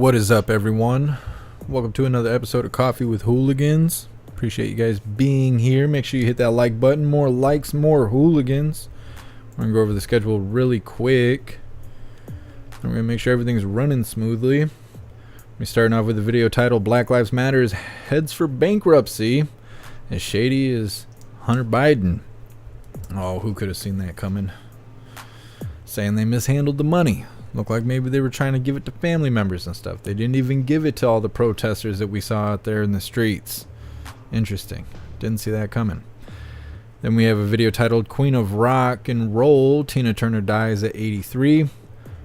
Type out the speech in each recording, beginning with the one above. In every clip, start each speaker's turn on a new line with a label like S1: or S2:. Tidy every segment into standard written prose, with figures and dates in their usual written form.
S1: What is up, everyone? Welcome to another episode of Coffee with Hooligans. Appreciate you guys being here. Make sure you hit that like button. More likes, more hooligans. We're going to go over the schedule really quick. We're going to make sure everything's running smoothly. We're starting off with a video titled Black Lives Matter heads for bankruptcy as shady as Hunter Biden. Oh, who could have seen that coming? Saying they mishandled the money. Looked like maybe they were trying to give it to family members and stuff. They didn't even give it to all the protesters that we saw out there in the streets. Interesting. Didn't see that coming. Then we have a video titled Queen of Rock and Roll. Tina Turner dies at 83.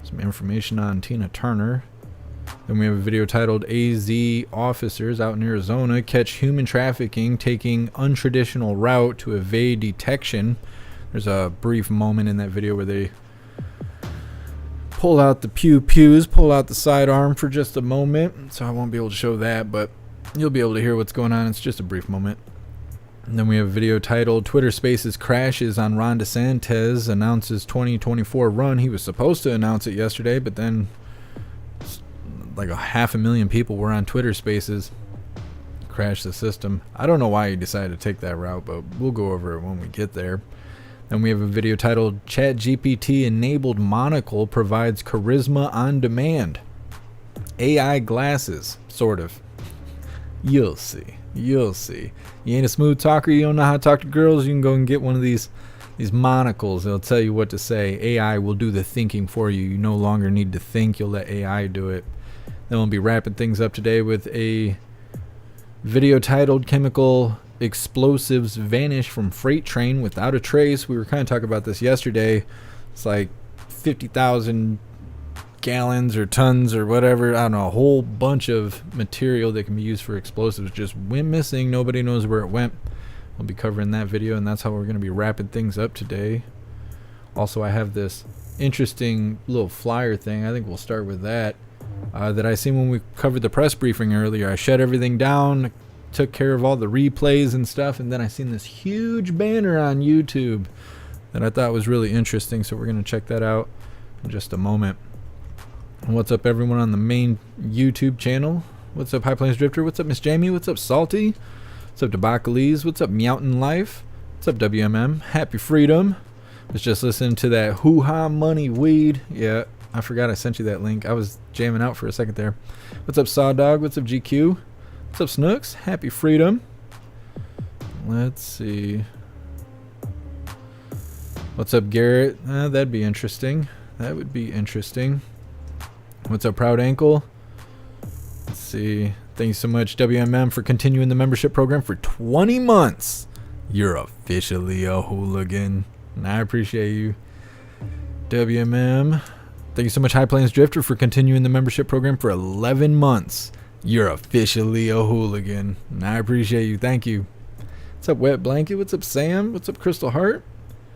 S1: Some information on Tina Turner. Then we have a video titled AZ officers out in Arizona catch human trafficking taking untraditional route to evade detection. There's a brief moment in that video where they pull out the pews, pull out the sidearm for just a moment. So I won't be able to show that, but you'll be able to hear what's going on. It's just a brief moment. And then we have a video titled Twitter Spaces crashes on Ron DeSantis announces 2024 run. He was supposed to announce it yesterday, but then like 500,000 people were on Twitter Spaces. Crashed the system. I don't know why he decided to take that route, but we'll go over it when we get there. Then we have a video titled ChatGPT enabled monocle provides charisma on demand. AI glasses, sort of. You'll see. You'll see. You ain't a smooth talker, you don't know how to talk to girls, you can go and get one of these monocles. They'll tell you what to say. AI will do the thinking for you. You no longer need to think, you'll let AI do it. Then we'll be wrapping things up today with a video titled Chemical Explosives Vanish from Freight Train Without a Trace. We were kind of talking about this yesterday. It's like 50,000 gallons or tons or whatever. I don't know. A whole bunch of material that can be used for explosives just went missing. Nobody knows where it went. We'll be covering that video, and that's how we're going to be wrapping things up today. Also, I have this interesting little flyer thing. I think we'll start with that. That I seen when we covered the press briefing earlier. I shut everything down, took care of all the replays and stuff, and then I seen this huge banner on YouTube that I thought was really interesting, so we're going to check that out in just a moment. And what's up, everyone on the main YouTube channel? What's up, High Plains Drifter? What's up, Miss Jamie? What's up, Salty? What's up, Debacles? What's up, Mountain Life? What's up, WMM? Happy Freedom. Was just listening to that hoo-ha money weed. Yeah, I forgot I sent you that link. I was jamming out for a second there. What's up, Sawdog? What's up, GQ? What's up, Snooks? Happy Freedom. Let's see. What's up, Garrett? That'd be interesting. That would be interesting. What's up, Proud Ankle? Let's see. Thank you so much, WMM, for continuing the membership program for 20 months. You're officially a hooligan. And I appreciate you, WMM. Thank you so much, High Plains Drifter, for continuing the membership program for 11 months. You're officially a hooligan. And I appreciate you. Thank you. What's up, Wet Blanket? What's up, Sam? What's up, Crystal Heart?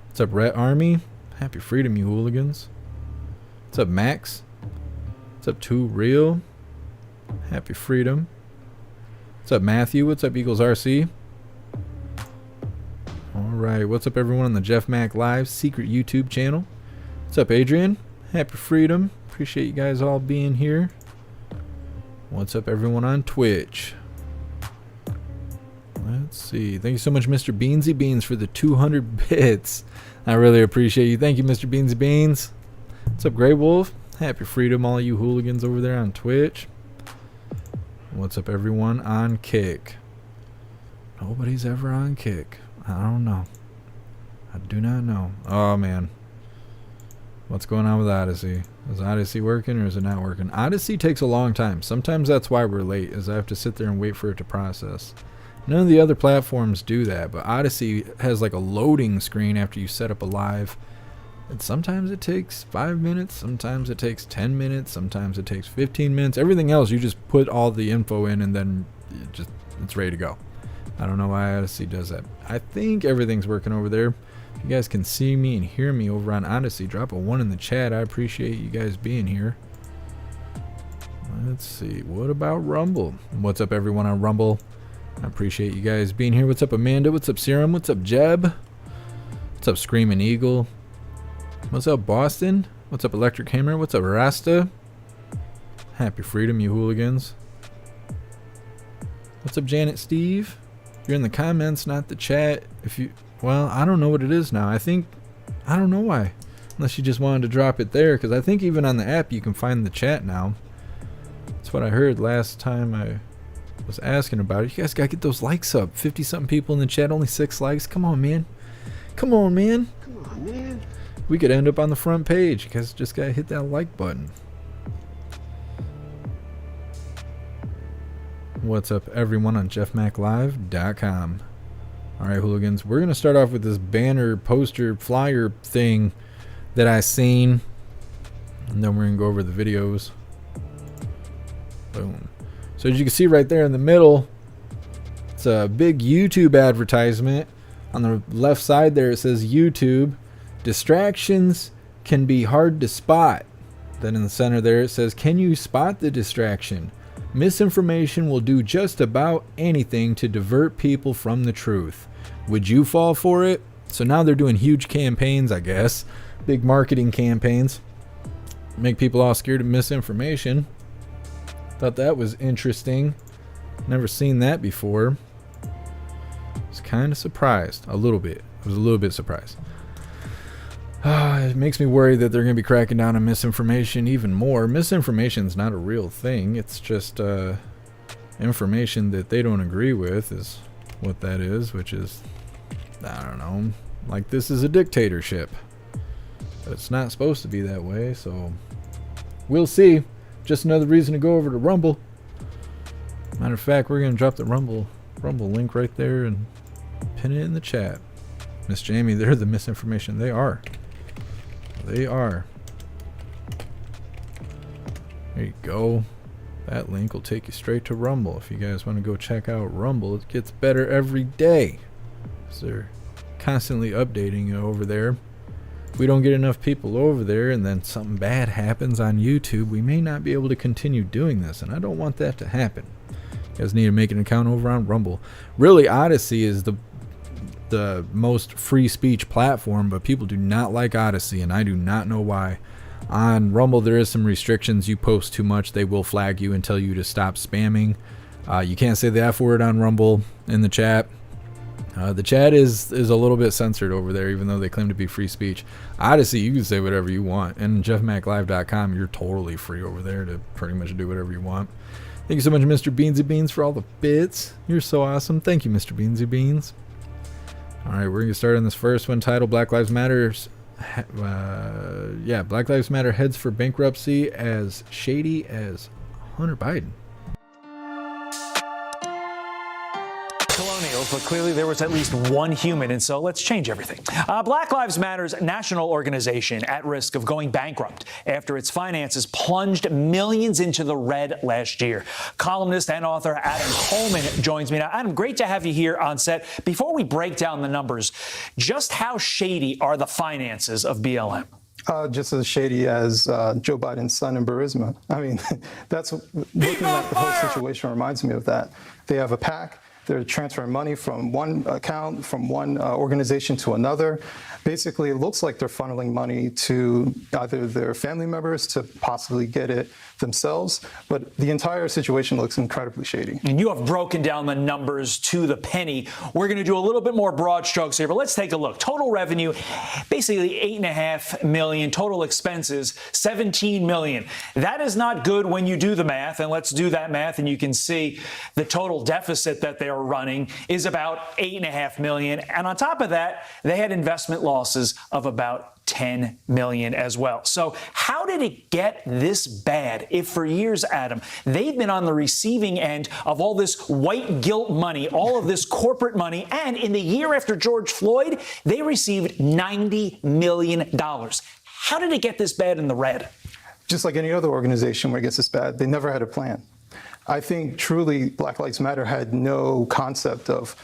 S1: What's up, Ret Army? Happy Freedom, you hooligans. What's up, Max? What's up, Too Real? Happy Freedom. What's up, Matthew? What's up, Eagles RC? Alright, what's up, everyone on the Jeff Mac Live secret YouTube channel? What's up, Adrian? Happy Freedom. Appreciate you guys all being here. What's up, everyone on Twitch? Let's see. Thank you so much, Mr. Beansy Beans, for the 200 bits. I really appreciate you. Thank you, Mr. Beansy Beans. What's up, Grey Wolf? Happy Freedom, all you hooligans over there on Twitch. What's up, everyone on Kick? Nobody's ever on Kick. I don't know. I do not know. Oh, man. What's going on with Odyssey? Is Odyssey working or is it not working? Odyssey takes a long time. Sometimes that's why we're late, is I have to sit there and wait for it to process. None of the other platforms do that, but Odyssey has like a loading screen after you set up a live. And sometimes it takes 5 minutes, sometimes it takes 10 minutes, sometimes it takes 15 minutes. Everything else, you just put all the info in and then it's ready to go. I don't know why Odyssey does that. I think everything's working over there. If you guys can see me and hear me over on Odyssey, drop a 1 in the chat. I appreciate you guys being here. Let's see. What about Rumble? What's up, everyone on Rumble? I appreciate you guys being here. What's up, Amanda? What's up, Serum? What's up, Jeb? What's up, Screaming Eagle? What's up, Boston? What's up, Electric Hammer? What's up, Rasta? Happy freedom, you hooligans. What's up, Janet Steve? You're in the comments, not the chat. Well, I don't know what it is now. I don't know why. Unless you just wanted to drop it there, because I think even on the app you can find the chat now. That's what I heard last time I was asking about it. You guys gotta get those likes up. 50-something people in the chat, only 6 likes. Come on, man. Come on, man.
S2: Come on, man.
S1: We could end up on the front page. You guys just gotta hit that like button. What's up, everyone, on jeffmaclive.com. Alright, hooligans, we're gonna start off with this banner, poster, flyer thing that I seen, and then we're gonna go over the videos. Boom. So as you can see right there in the middle, it's a big YouTube advertisement. On the left side there it says YouTube. Distractions can be hard to spot. Then in the center there it says, can you spot the distraction? Misinformation will do just about anything to divert people from the truth. Would you fall for it? So now they're doing huge campaigns, I guess. Big marketing campaigns. Make people all scared of misinformation. Thought that was interesting. Never seen that before. Was kind of surprised. A little bit. I was a little bit surprised. It makes me worry that they're going to be cracking down on misinformation even more. Misinformation is not a real thing. It's just information that they don't agree with is what that is, which is, I don't know, like this is a dictatorship. But it's not supposed to be that way, so we'll see. Just another reason to go over to Rumble. Matter of fact, we're going to drop the Rumble link right there and pin it in the chat. Miss Jamie, they're the misinformation. They are. They are. There you go. That link will take you straight to Rumble. If you guys want to go check out Rumble, it gets better every day. So they're constantly updating it over there. If we don't get enough people over there and then something bad happens on YouTube, we may not be able to continue doing this, and I don't want that to happen. You guys need to make an account over on Rumble. Really, Odyssey is the most free speech platform, but people do not like Odyssey, and I do not know why. On Rumble there is some restrictions. You post too much, they will flag you and tell you to stop spamming. You can't say the F word on Rumble in the chat. The chat is a little bit censored over there, even though they claim to be free speech. Odyssey, you can say whatever you want, and jeffmaclive.com, you're totally free over there to pretty much do whatever you want. Thank you so much, Mr. Beansy Beans, for all the bits. You're so awesome. Thank you, Mr. Beansy Beans. Alright, we're going to start on this first one, titled Black Lives Matter. Black Lives Matter heads for bankruptcy as shady as Hunter Biden.
S3: Colonial, but clearly there was at least one human, and so let's change everything. Black Lives Matter's national organization at risk of going bankrupt after its finances plunged millions into the red last year. Columnist and author Adam Coleman joins me now. Adam, great to have you here on set. Before we break down the numbers, just how shady are the finances of BLM?
S4: Just as shady as Joe Biden's son in Burisma. I mean, that's looking at the whole situation reminds me of that. They have a PAC. They're transferring money from one account, from one organization to another. Basically, it looks like they're funneling money to either their family members to possibly get it themselves, but the entire situation looks incredibly shady.
S3: And you have broken down the numbers to the penny. We're going to do a little bit more broad strokes here, but let's take a look. Total revenue, basically $8.5 million. Total expenses, $17 million. That is not good when you do the math, and let's do that math, and you can see the total deficit that they are running is about $8.5 million. And on top of that, they had investment losses of about $10 million as well. So how did it get this bad if for years, Adam, they've been on the receiving end of all this white guilt money, all of this corporate money, and in the year after George Floyd, they received $90 million. How did it get this bad in the red?
S4: Just like any other organization where it gets this bad, they never had a plan. I think truly Black Lives Matter had no concept of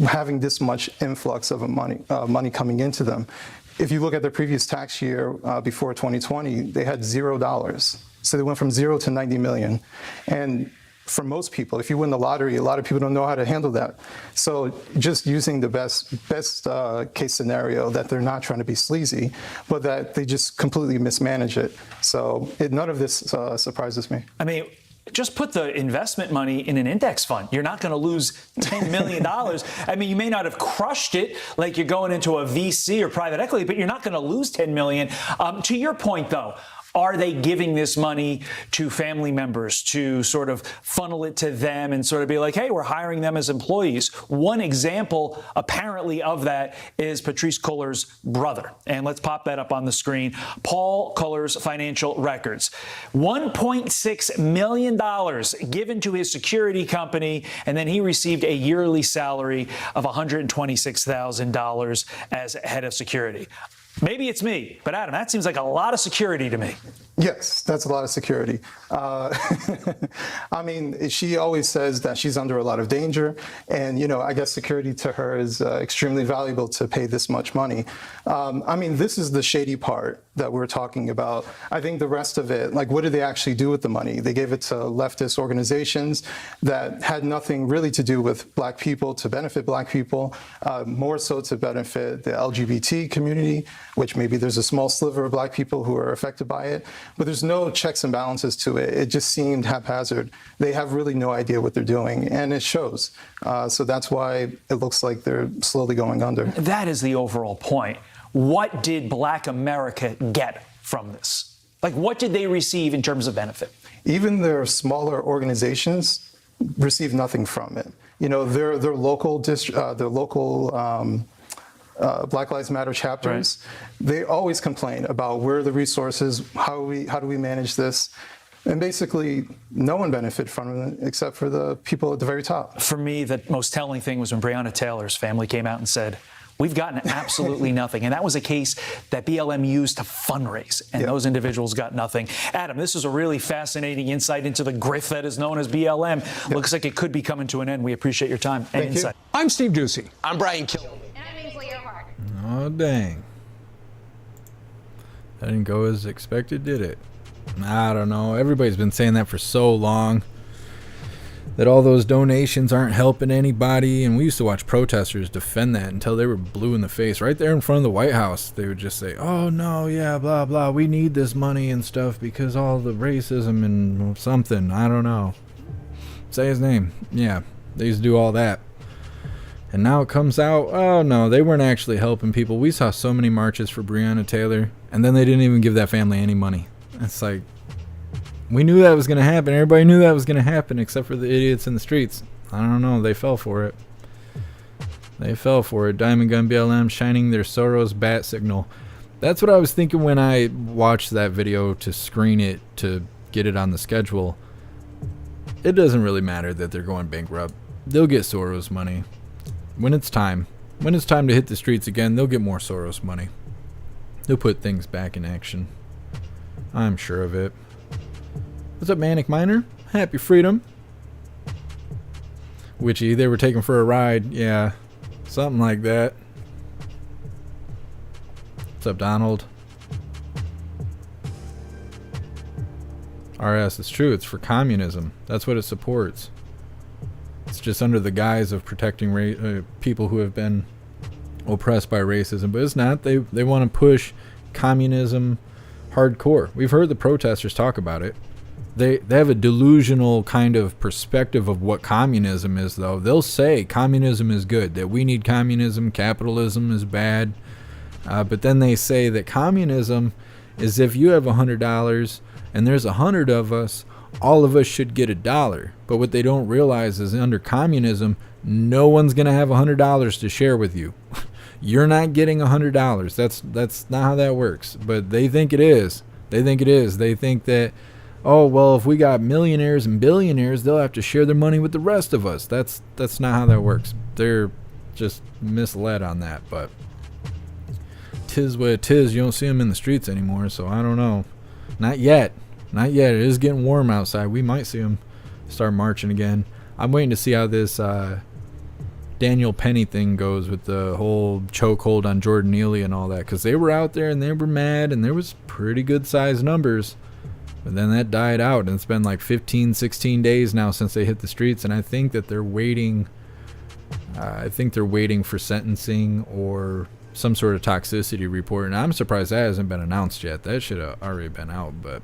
S4: having this much influx of money coming into them. If you look at their previous tax year before 2020, they had $0. So they went from 0 to 90 million. And for most people. If you win the lottery, a lot of people don't know how to handle that. So just using the best case scenario that they're not trying to be sleazy, but that they just completely mismanage it. So none of this surprises me.
S3: I mean, just put the investment money in an index fund. You're not going to lose $10 million. I mean, you may not have crushed it like you're going into a VC or private equity, but you're not going to lose $10 million. To your point, though, are they giving this money to family members to sort of funnel it to them and sort of be like, hey, we're hiring them as employees? One example, apparently, of that is Patrisse Culler's brother. And let's pop that up on the screen. Paul Culler's financial records. $1.6 million given to his security company, and then he received a yearly salary of $126,000 as head of security. Maybe it's me, but Adam, that seems like a lot of security to me.
S4: Yes, that's a lot of security. I mean, she always says that she's under a lot of danger, and, you know, I guess security to her is extremely valuable to pay this much money. I mean, this is the shady part that we're talking about. I think the rest of it, like, what did they actually do with the money? They gave it to leftist organizations that had nothing really to do with black people, to benefit black people, more so to benefit the LGBT community, which maybe there's a small sliver of black people who are affected by it. But there's no checks and balances to it. It just seemed haphazard. They have really no idea what they're doing, and it shows. So that's why it looks like they're slowly going under.
S3: That is the overall point. What did Black America get from this? Like, what did they receive in terms of benefit?
S4: Even their smaller organizations receive nothing from it. You know, their local Black Lives Matter chapters, right, they always complain about where are the resources, how do we manage this? And basically, no one benefited from it except for the people at the very top.
S3: For me, the most telling thing was when Breonna Taylor's family came out and said, we've gotten absolutely nothing. And that was a case that BLM used to fundraise, and those individuals got nothing. Adam, this is a really fascinating insight into the grift that is known as BLM. Looks like it could be coming to an end. We appreciate your time and insight.
S2: I'm Steve Doocy. I'm Brian Killen.
S1: Oh, dang. That didn't go as expected, did it? I don't know. Everybody's been saying that for so long, that all those donations aren't helping anybody. And we used to watch protesters defend that until they were blue in the face. Right there in front of the White House, they would just say, oh, no, yeah, blah, blah. We need this money and stuff because all the racism and something. I don't know. Say his name. Yeah, they used to do all that. And now it comes out, oh no, they weren't actually helping people. We saw so many marches for Breonna Taylor, and then they didn't even give that family any money. It's like, we knew that was going to happen. Everybody knew that was going to happen except for the idiots in the streets. I don't know, they fell for it. They fell for it. Diamond Gun BLM shining their Soros bat signal. That's what I was thinking when I watched that video to screen it, to get it on the schedule. It doesn't really matter that they're going bankrupt. They'll get Soros money. When it's time to hit the streets again, they'll get more Soros money. They'll put things back in action. I'm sure of it. What's up, Manic Miner? Happy freedom. Witchy, they were taken for a ride. Yeah, something like that. What's up, Donald? RS, it's true. It's for communism. That's what it supports. It's just under the guise of protecting people who have been oppressed by racism, but it's not. They want to push communism hardcore. We've heard the protesters talk about it. They have a delusional kind of perspective of what communism is, though. They'll say communism is good, that we need communism, capitalism is bad, but then they say that communism is if you have $100 and there's 100 of us, all of us should get $1. But what they don't realize is under communism, no one's going to have $100 to share with you. You're not getting $100. That's not how that works. But they think it is. They think it is. They think that, oh, well, if we got millionaires and billionaires, they'll have to share their money with the rest of us. That's not how that works. They're just misled on that. But 'tis what it is. You don't see them in the streets anymore, so I don't know. Not yet. Not yet. It is getting warm outside. We might see them start marching again. I'm waiting to see how this Daniel Penny thing goes with the whole chokehold on Jordan Neely and all that, because they were out there and they were mad, and there was pretty good sized numbers. But then that died out, and it's been like 15, 16 days now since they hit the streets, and I think that they're waiting. I think they're waiting for sentencing or some sort of toxicity report, and I'm surprised that hasn't been announced yet. That should have already been out, but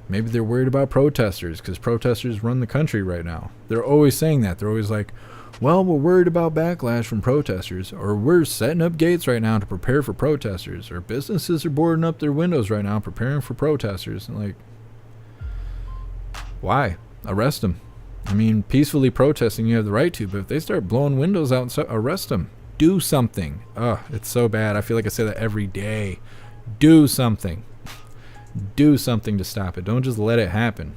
S1: maybe they're worried about protesters because protesters run the country right now. They're always saying that. They're always like, well, we're worried about backlash from protesters, or we're setting up gates right now to prepare for protesters, or businesses are boarding up their windows right now preparing for protesters. And like, why? Arrest them. I mean, peacefully protesting, you have the right to, but if they start blowing windows out, arrest them. Do something. Oh, it's so bad. I feel like I say that every day. Do something. Do something to stop it. Don't just let it happen.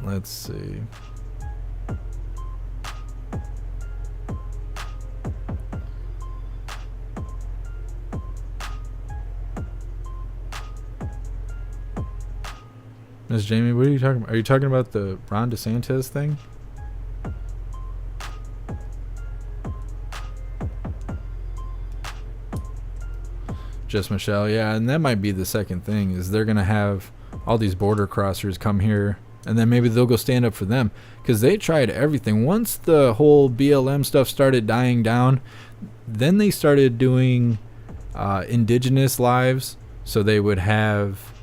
S1: Let's see. Miss Jamie, what are you talking about? Are you talking about the Ron DeSantis thing? Just Michelle, yeah, and that might be the second thing, is they're going to have all these border crossers come here, and then maybe they'll go stand up for them, because they tried everything. Once the whole BLM stuff started dying down, then they started doing indigenous lives, so they would have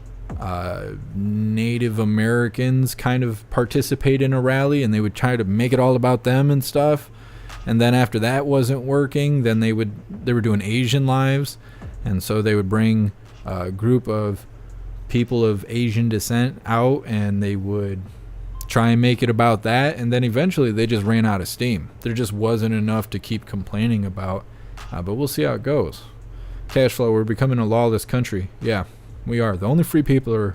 S1: Native Americans kind of participate in a rally, and they would try to make it all about them and stuff. And then after that wasn't working, then they were doing Asian lives, and so they would bring a group of people of Asian descent out, and they would try and make it about that. And then eventually they just ran out of steam. There just wasn't enough to keep complaining about, but we'll see how it goes. Cash flow, we're becoming a lawless country. Yeah, we are. The only free people are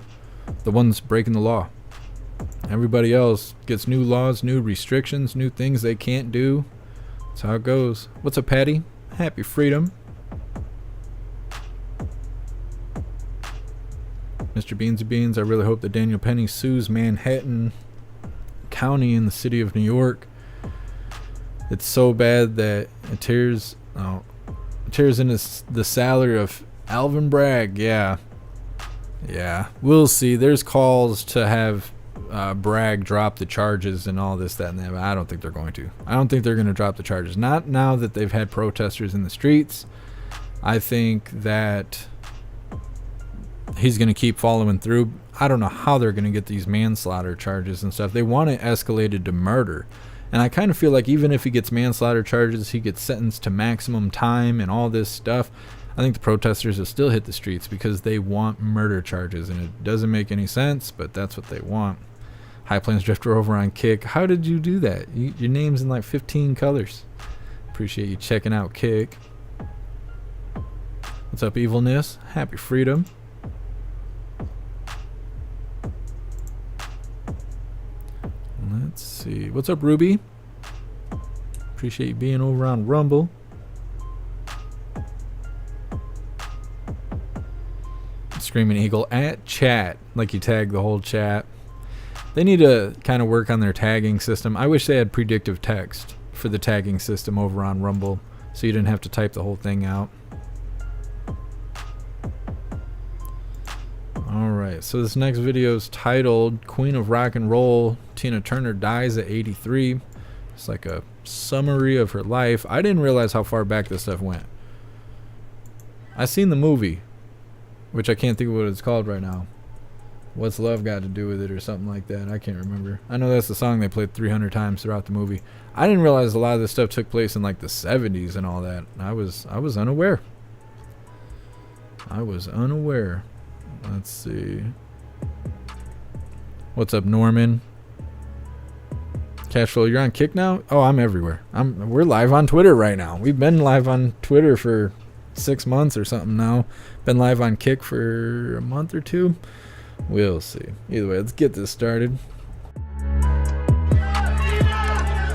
S1: the ones breaking the law. Everybody else gets new laws, new restrictions, new things they can't do. That's how it goes. What's up, Patty? Happy freedom. Mr. Beansy Beans, I really hope that Daniel Penny sues Manhattan County in the city of New York. It's so bad that it tears in the salary of Alvin Bragg. Yeah, we'll see. There's calls to have Bragg drop the charges and all this, that, and that. But I don't think they're going to. I don't think they're going to drop the charges. Not now that they've had protesters in the streets. I think that he's going to keep following through. I don't know how they're going to get these manslaughter charges and stuff. They want it escalated to murder. And I kind of feel like even if he gets manslaughter charges, he gets sentenced to maximum time and all this stuff. I think the protesters will still hit the streets because they want murder charges, and it doesn't make any sense, but that's what they want. High Plains Drifter over on Kick. How did you do that? Your name's in like 15 colors. Appreciate you checking out Kick. What's up, Evilness? Happy freedom. Let's see. What's up, Ruby? Appreciate you being over on Rumble. Screaming Eagle at chat. Like you tag the whole chat. They need to kind of work on their tagging system. I wish they had predictive text for the tagging system over on Rumble, so you didn't have to type the whole thing out. Alright, so this next video is titled Queen of Rock and Roll, Tina Turner dies at 83. It's like a summary of her life. I didn't realize how far back this stuff went. I seen the movie, which I can't think of what it's called right now. What's Love Got to Do with It or something like that. I can't remember. I know that's the song they played 300 times throughout the movie. I didn't realize a lot of this stuff took place in like the 70s and all that. I was unaware. Let's see. What's up, Norman? Cashflow, you're on Kick now? Oh, I'm everywhere. We're live on Twitter right now. We've been live on Twitter for 6 months or something now. Been live on Kick for a month or two. We'll see. Either way, let's get this started.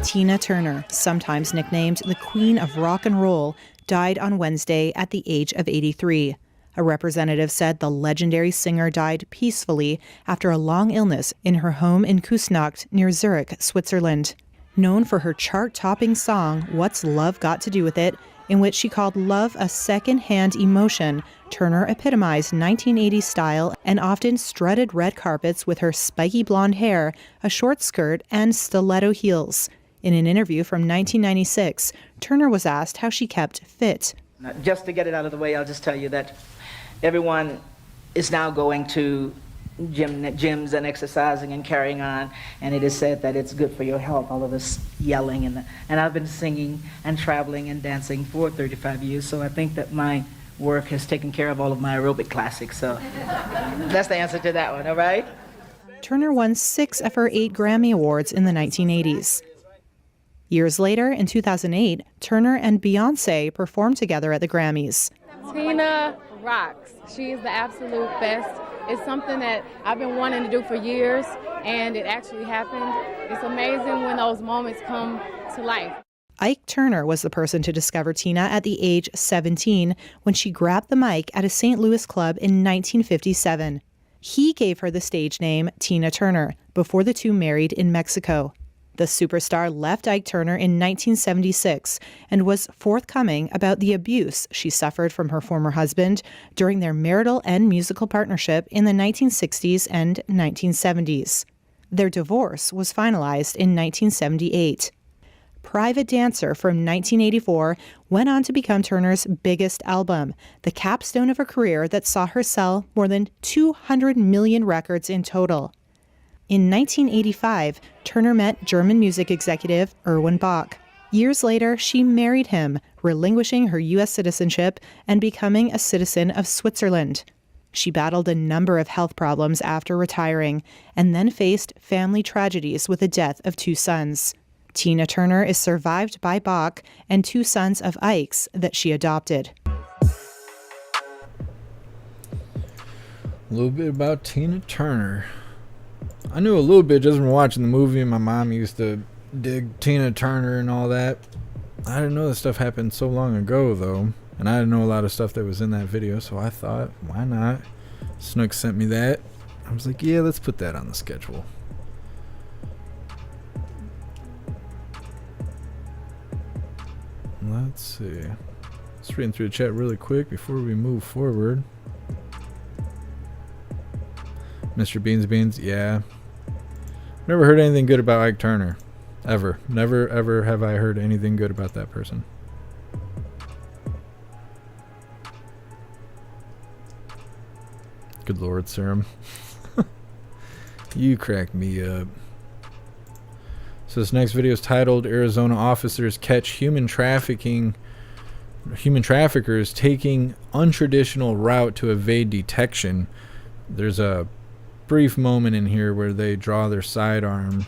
S5: Tina Turner, sometimes nicknamed the Queen of Rock and Roll, died on Wednesday at the age of 83. A representative said the legendary singer died peacefully after a long illness in her home in Küsnacht near Zurich, Switzerland. Known for her chart-topping song, What's Love Got to Do with It?, In which she called love a second-hand emotion, Turner epitomized 1980s style and often strutted red carpets with her spiky blonde hair, a short skirt, and stiletto heels. In an interview from 1996, Turner was asked how she kept fit.
S6: Just to get it out of the way, I'll just tell you that everyone is now going to gyms and exercising and carrying on, and it is said that it's good for your health, all of this yelling. And I've been singing and traveling and dancing for 35 years, so I think that my work has taken care of all of my aerobic classics, so that's the answer to that one, all right?
S5: Turner won 6 of her 8 Grammy Awards in the 1980s. Years later, in 2008, Turner and Beyoncé performed together at the Grammys.
S7: Tina rocks. She is the absolute best. It's something that I've been wanting to do for years, and it actually happened. It's amazing when those moments come to life.
S5: Ike Turner was the person to discover Tina at the age 17 when she grabbed the mic at a St. Louis club in 1957. He gave her the stage name Tina Turner before the two married in Mexico. The superstar left Ike Turner in 1976 and was forthcoming about the abuse she suffered from her former husband during their marital and musical partnership in the 1960s and 1970s. Their divorce was finalized in 1978. Private Dancer from 1984 went on to become Turner's biggest album, the capstone of a career that saw her sell more than 200 million records in total. In 1985, Turner met German music executive Erwin Bach. Years later, she married him, relinquishing her U.S. citizenship and becoming a citizen of Switzerland. She battled a number of health problems after retiring and then faced family tragedies with the death of 2 sons. Tina Turner is survived by Bach and 2 sons of Ike's that she adopted.
S1: A little bit about Tina Turner. I knew a little bit just from watching the movie. My mom used to dig Tina Turner and all that. I didn't know this stuff happened so long ago, though. And I didn't know a lot of stuff that was in that video, so I thought, why not? Snook sent me that. I was like, yeah, let's put that on the schedule. Let's see. Just reading through the chat really quick before we move forward. Mr. Beans, yeah. Never heard anything good about Ike Turner. Ever. Never, ever have I heard anything good about that person. Good Lord, Serum. You crack me up. So this next video is titled Arizona Officers Catch Human Traffickers Taking Untraditional Route to Evade Detection. There's a brief moment in here where they draw their sidearm.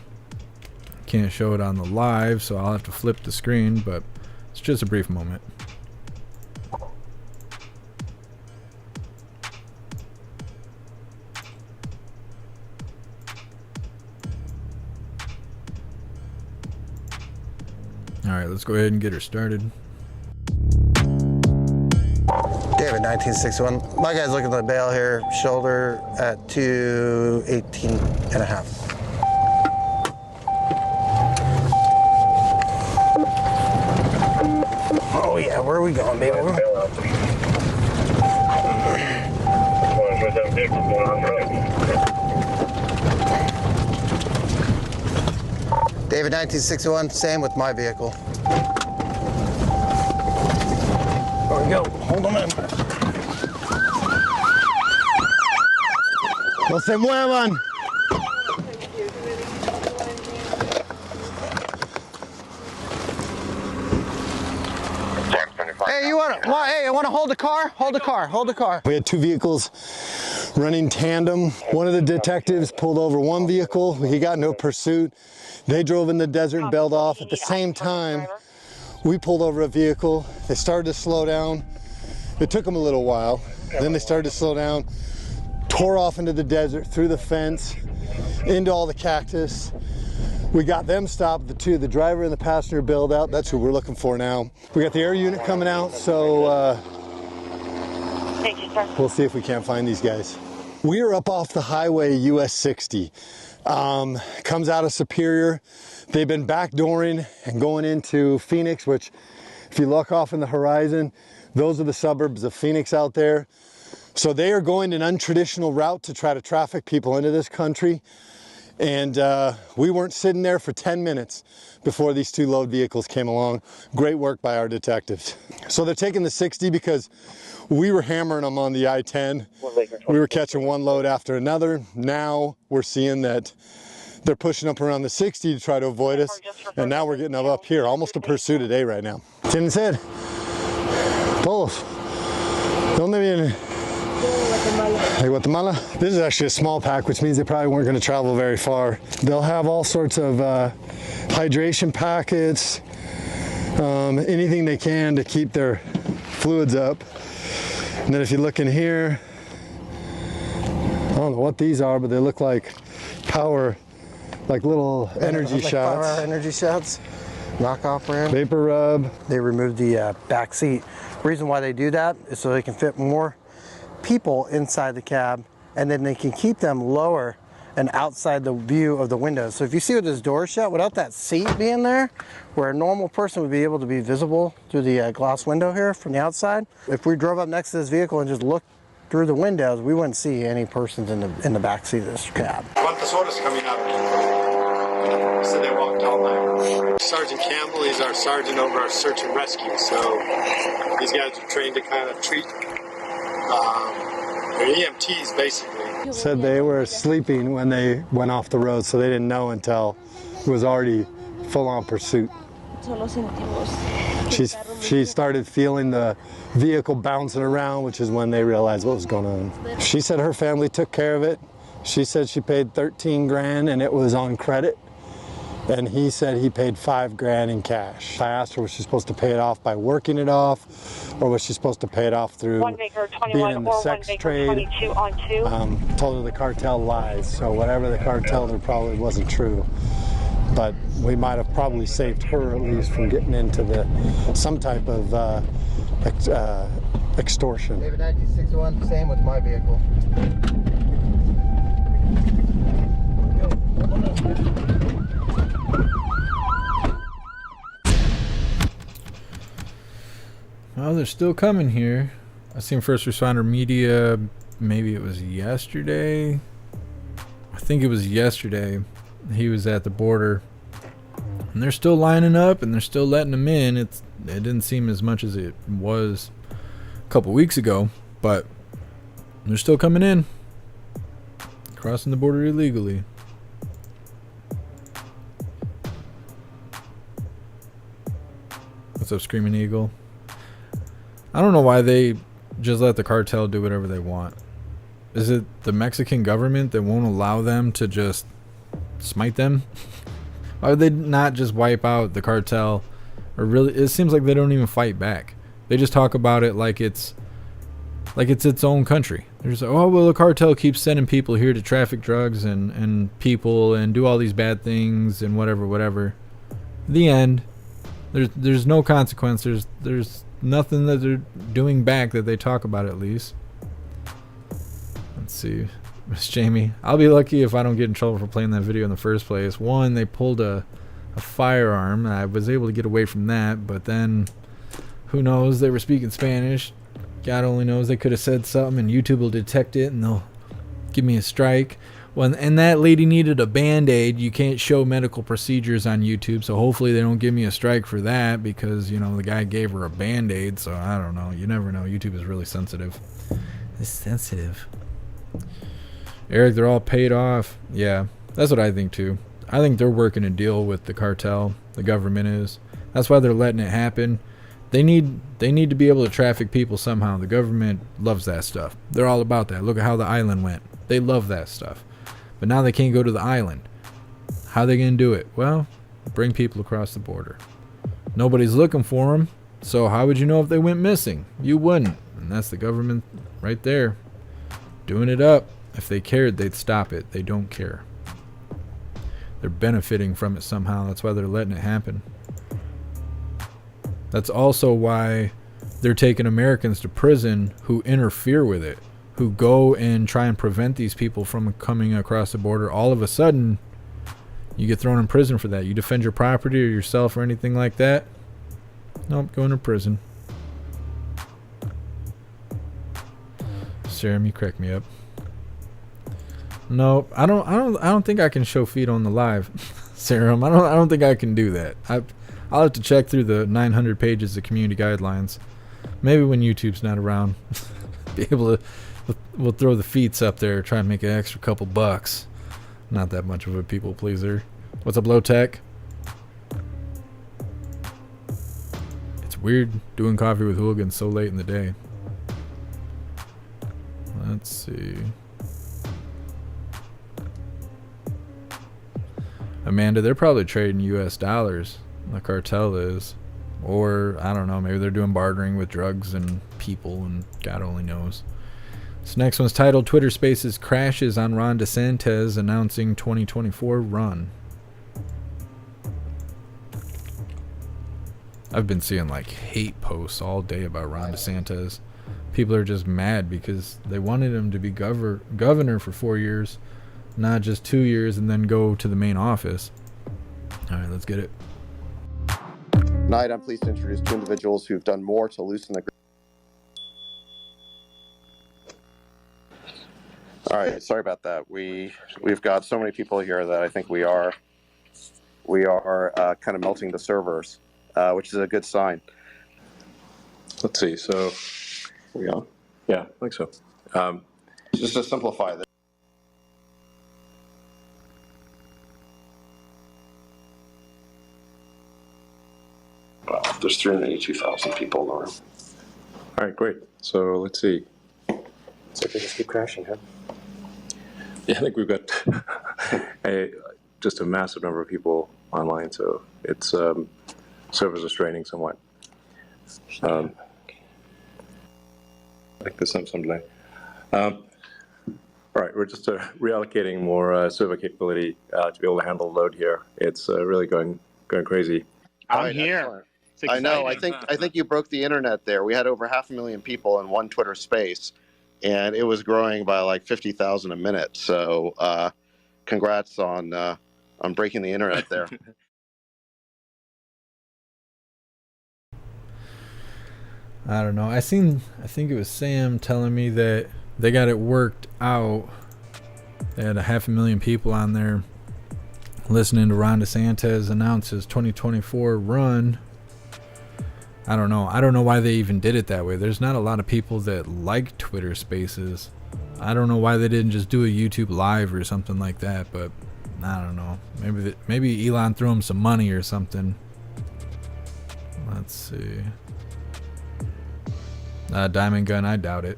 S1: Can't show it on the live, so I'll have to flip the screen, but it's just a brief moment. Alright, let's go ahead and get her started.
S8: David, 1961. My guy's looking at the bail here, shoulder at 218 and a half. Oh yeah, where are we going, baby? David, 1961, same with my vehicle. There we go. Hold on in. No se muevan. Hey, I want to hold the car? Hold the car. We had 2 vehicles running tandem. One of the detectives pulled over one vehicle. He got no pursuit. They drove in the desert and bailed off. At the same time, we pulled over a vehicle. They started to slow down. It took them a little while. Then they started to slow down, tore off into the desert, through the fence, into all the cactus. We got them stopped, the driver and the passenger bailed out. That's who we're looking for now. We got the air unit coming out, so we'll see if we can't find these guys. We are up off the highway US 60. Comes out of Superior. They've been backdooring and going into Phoenix, which If you look off in the horizon, those are the suburbs of Phoenix out there. So they are going an untraditional route to try to traffic people into this country. And we weren't sitting there for 10 minutes before these two load vehicles came along. Great work by our detectives. So they're taking the 60 because we were hammering them on the I-10. We were catching one load after another. Now we're seeing that they're pushing up around the 60 to try to avoid us. And now we're getting up here, almost a pursuit a day right now. Tienen sed. Todos. ¿Dónde vienen? Guatemala. This is actually a small pack, which means they probably weren't going to travel very far. They'll have all sorts of hydration packets, anything they can to keep their fluids up. And then if you look in here, I don't know what these are, but they look like power, like little energy shots.
S9: Power energy shots, knockoff brand.
S8: Vapor rub.
S9: They removed the back seat. The reason why they do that is so they can fit more people inside the cab, and then they can keep them lower and outside the view of the windows. So if you see with this door shut, without that seat being there, where a normal person would be able to be visible through the glass window here from the outside, if we drove up next to this vehicle and just looked through the windows, we wouldn't see any persons in the back seat of this cab.
S8: ¿Cuántas horas caminaron? So they walked all night. Sergeant Campbell, he's our sergeant over our search and rescue. So these guys are trained to kind of treat they're EMTs basically. Said they were sleeping when they went off the road, so they didn't know until it was already full-on pursuit. She started feeling the vehicle bouncing around, which is when they realized what was going on. She said her family took care of it. She said she paid 13 grand and it was on credit. And he said he paid 5 grand in cash. I asked her, was she supposed to pay it off by working it off, or was she supposed to pay it off through being in the sex trade? Told her the cartel lies, so whatever the cartel there probably wasn't true. But we might have probably saved her at least from getting into some type of extortion.
S9: David 1961, same with my vehicle.
S1: Well, they're still coming here. I seen first responder media, maybe it was yesterday. I think it was yesterday. He was at the border. And they're still lining up and they're still letting them in. It didn't seem as much as it was a couple weeks ago, but they're still coming in. Crossing the border illegally. What's up, Screaming Eagle? I don't know why they just let the cartel do whatever they want. Is it the Mexican government that won't allow them to just smite them? Why would they not just wipe out the cartel? Or really, it seems like they don't even fight back. They just talk about it like it's its own country. They're just like, oh, well, the cartel keeps sending people here to traffic drugs and people and do all these bad things and whatever. The end. There's no consequence. There's nothing that they're doing back that they talk about, at least. Let's see. Miss Jamie, I'll be lucky if I don't get in trouble for playing that video in the first place. One, they pulled a firearm. I was able to get away from that, but then who knows? They were speaking Spanish. God only knows. They could have said something and YouTube will detect it and they'll give me a strike. Well, and that lady needed a Band-Aid. You can't show medical procedures on YouTube, so hopefully they don't give me a strike for that because, you know, the guy gave her a Band-Aid, so I don't know. You never know. YouTube is really sensitive. It's sensitive. Eric, they're all paid off. Yeah, that's what I think too. I think they're working a deal with the cartel. The government is. That's why they're letting it happen. They need to be able to traffic people somehow. The government loves that stuff. They're all about that. Look at how the island went. They love that stuff. But now they can't go to the island. How are they going to do it? Well, bring people across the border. Nobody's looking for them. So how would you know if they went missing? You wouldn't. And that's the government right there. Doing it up. If they cared, they'd stop it. They don't care. They're benefiting from it somehow. That's why they're letting it happen. That's also why they're taking Americans to prison who interfere with it, who go and try and prevent these people from coming across the border. All of a sudden, you get thrown in prison for that. You defend your property or yourself or anything like that, Nope, going to prison. Serum, you crack me up. Nope, I don't think I can show feet on the live. Serum, I don't think I can do that. I'll have to check through the 900 pages of community guidelines. Maybe when YouTube's not around, be able to. We'll throw the feets up there, try and make an extra couple bucks. Not that much of a people pleaser. What's up, Low Tech? It's weird doing coffee with hooligans so late in the day. Let's see. Amanda, they're probably trading US dollars. The cartel is. Or, I don't know, maybe they're doing bartering with drugs and people, and God only knows. This next one's titled Twitter Spaces Crashes on Ron DeSantis Announcing 2024 Run. I've been seeing like hate posts all day about Ron DeSantis. People are just mad because they wanted him to be governor for 4 years, not just 2 years and then go to the main office. All right, let's get it.
S10: Tonight, I'm pleased to introduce two individuals who've done more to loosen the... All right, sorry about that. We've got so many people here that I think we are kind of melting the servers, which is a good sign.
S11: Let's see. So, we on? Yeah, I think so.
S10: Just to simplify this.
S11: Wow, there's 382,000 people in the room. All right, great. So let's see.
S12: So they just keep crashing, huh?
S11: Yeah, I think we've got just a massive number of people online, so it's servers are straining somewhat. I think there's some delay. All right, we're just reallocating more server capability to be able to handle the load here. It's really going crazy.
S10: I'm here. I know. I think you broke the internet there. We had over 500,000 people in one Twitter space, and it was growing by like 50,000 a minute. So, congrats on breaking the internet there.
S1: I don't know. I think it was Sam telling me that they got it worked out. They had 500,000 people on there listening to Ron DeSantis announce his 2024 run. I don't know why they even did it that way. There's not a lot of people that like Twitter Spaces. I don't know why they didn't just do a YouTube Live or something like that, but I don't know. Maybe Elon threw him some money or something. Let's see. Diamond Gun, I doubt it.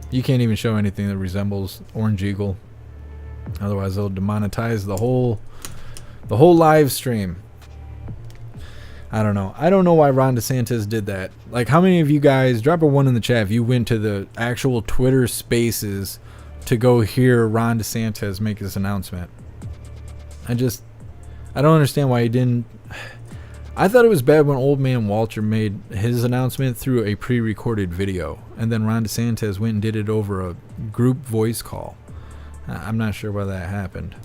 S1: You can't even show anything that resembles Orange Eagle. Otherwise, they'll demonetize the whole live stream. I don't know. I don't know why Ron DeSantis did that. Like, how many of you guys, drop a 1 in the chat if you went to the actual Twitter Spaces to go hear Ron DeSantis make this announcement? I don't understand why he didn't. I thought it was bad when Old Man Walter made his announcement through a pre-recorded video, and then Ron DeSantis went and did it over a group voice call. I'm not sure why that happened.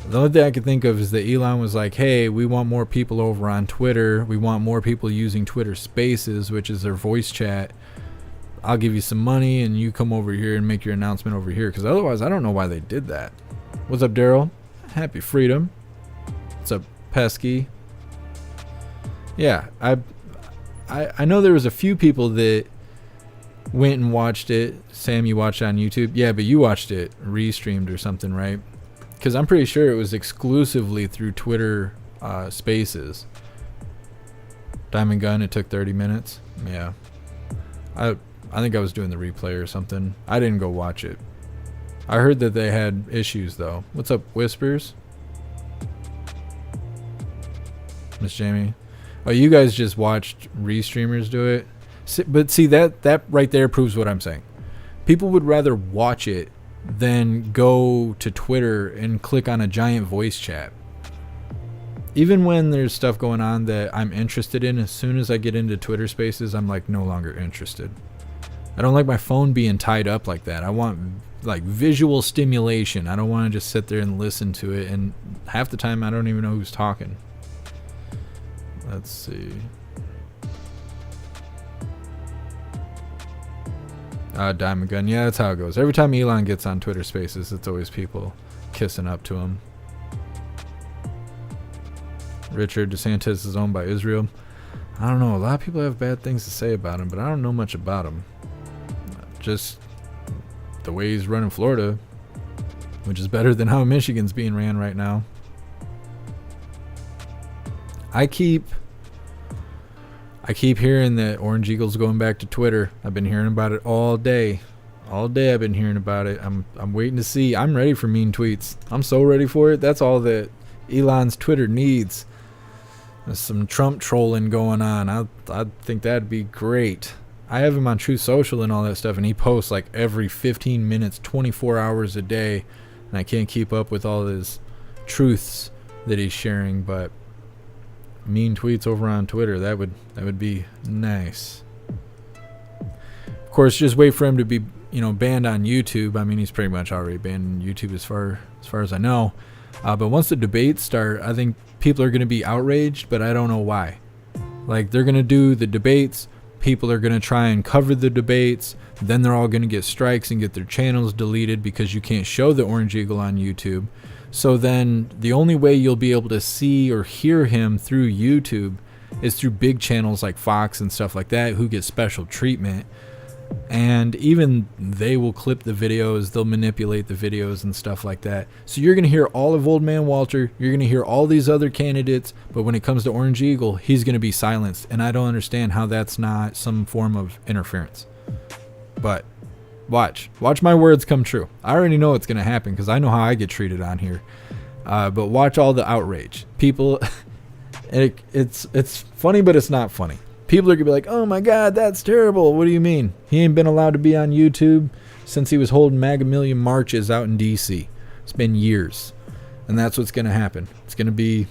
S1: The only thing I could think of is that Elon was like, hey, we want more people over on Twitter. We want more people using Twitter Spaces, which is their voice chat. I'll give you some money and you come over here and make your announcement over here. Because otherwise, I don't know why they did that. What's up, Daryl? Happy Freedom. What's up, Pesky? Yeah, I know there was a few people that went and watched it. Sam, you watched it on YouTube? Yeah, but you watched it restreamed or something, right? Because I'm pretty sure it was exclusively through Twitter Spaces. Diamond Gun, it took 30 minutes. Yeah. I think I was doing the replay or something. I didn't go watch it. I heard that they had issues, though. What's up, Whispers? Miss Jamie? Oh, you guys just watched restreamers do it? But see, that right there proves what I'm saying. People would rather watch it than go to Twitter and click on a giant voice chat. Even when there's stuff going on that I'm interested in, as soon as I get into Twitter Spaces, I'm like no longer interested. I don't like my phone being tied up like that. I want like visual stimulation. I don't want to just sit there and listen to it, and half the time I don't even know who's talking. Let's see. Diamond Gun. Yeah, that's how it goes. Every time Elon gets on Twitter Spaces, it's always people kissing up to him. Richard, DeSantis is owned by Israel. I don't know. A lot of people have bad things to say about him, but I don't know much about him. Just the way he's running Florida, which is better than how Michigan's being ran right now. I keep hearing that Orange Eagle's going back to Twitter. I've been hearing about it all day. All day I've been hearing about it. I'm waiting to see. I'm ready for mean tweets. I'm so ready for it. That's all that Elon's Twitter needs. There's some Trump trolling going on. I think that'd be great. I have him on Truth Social and all that stuff, and he posts like every 15 minutes, 24 hours a day, and I can't keep up with all his truths that he's sharing, but mean tweets over on Twitter, that would be nice. Of course, just wait for him to be, banned on YouTube. I mean, he's pretty much already banned on YouTube as far as I know. But once the debates start, I think people are going to be outraged, but I don't know why. Like, they're going to do the debates, people are going to try and cover the debates, then they're all going to get strikes and get their channels deleted because you can't show the Orange Eagle on YouTube. So then the only way you'll be able to see or hear him through YouTube is through big channels like Fox and stuff like that, who get special treatment. And even they will clip the videos, they'll manipulate the videos and stuff like that. So you're going to hear all of Old Man Walter, you're going to hear all these other candidates, but when it comes to Orange Eagle, he's going to be silenced. And I don't understand how that's not some form of interference. But watch my words come true. I already know what's going to happen because I know how I get treated on here. But watch all the outrage. People, it's funny, but it's not funny. People are going to be like, oh my God, that's terrible. What do you mean? He ain't been allowed to be on YouTube since he was holding MAGA Million marches out in D.C. It's been years. And that's what's going to happen. It's going to be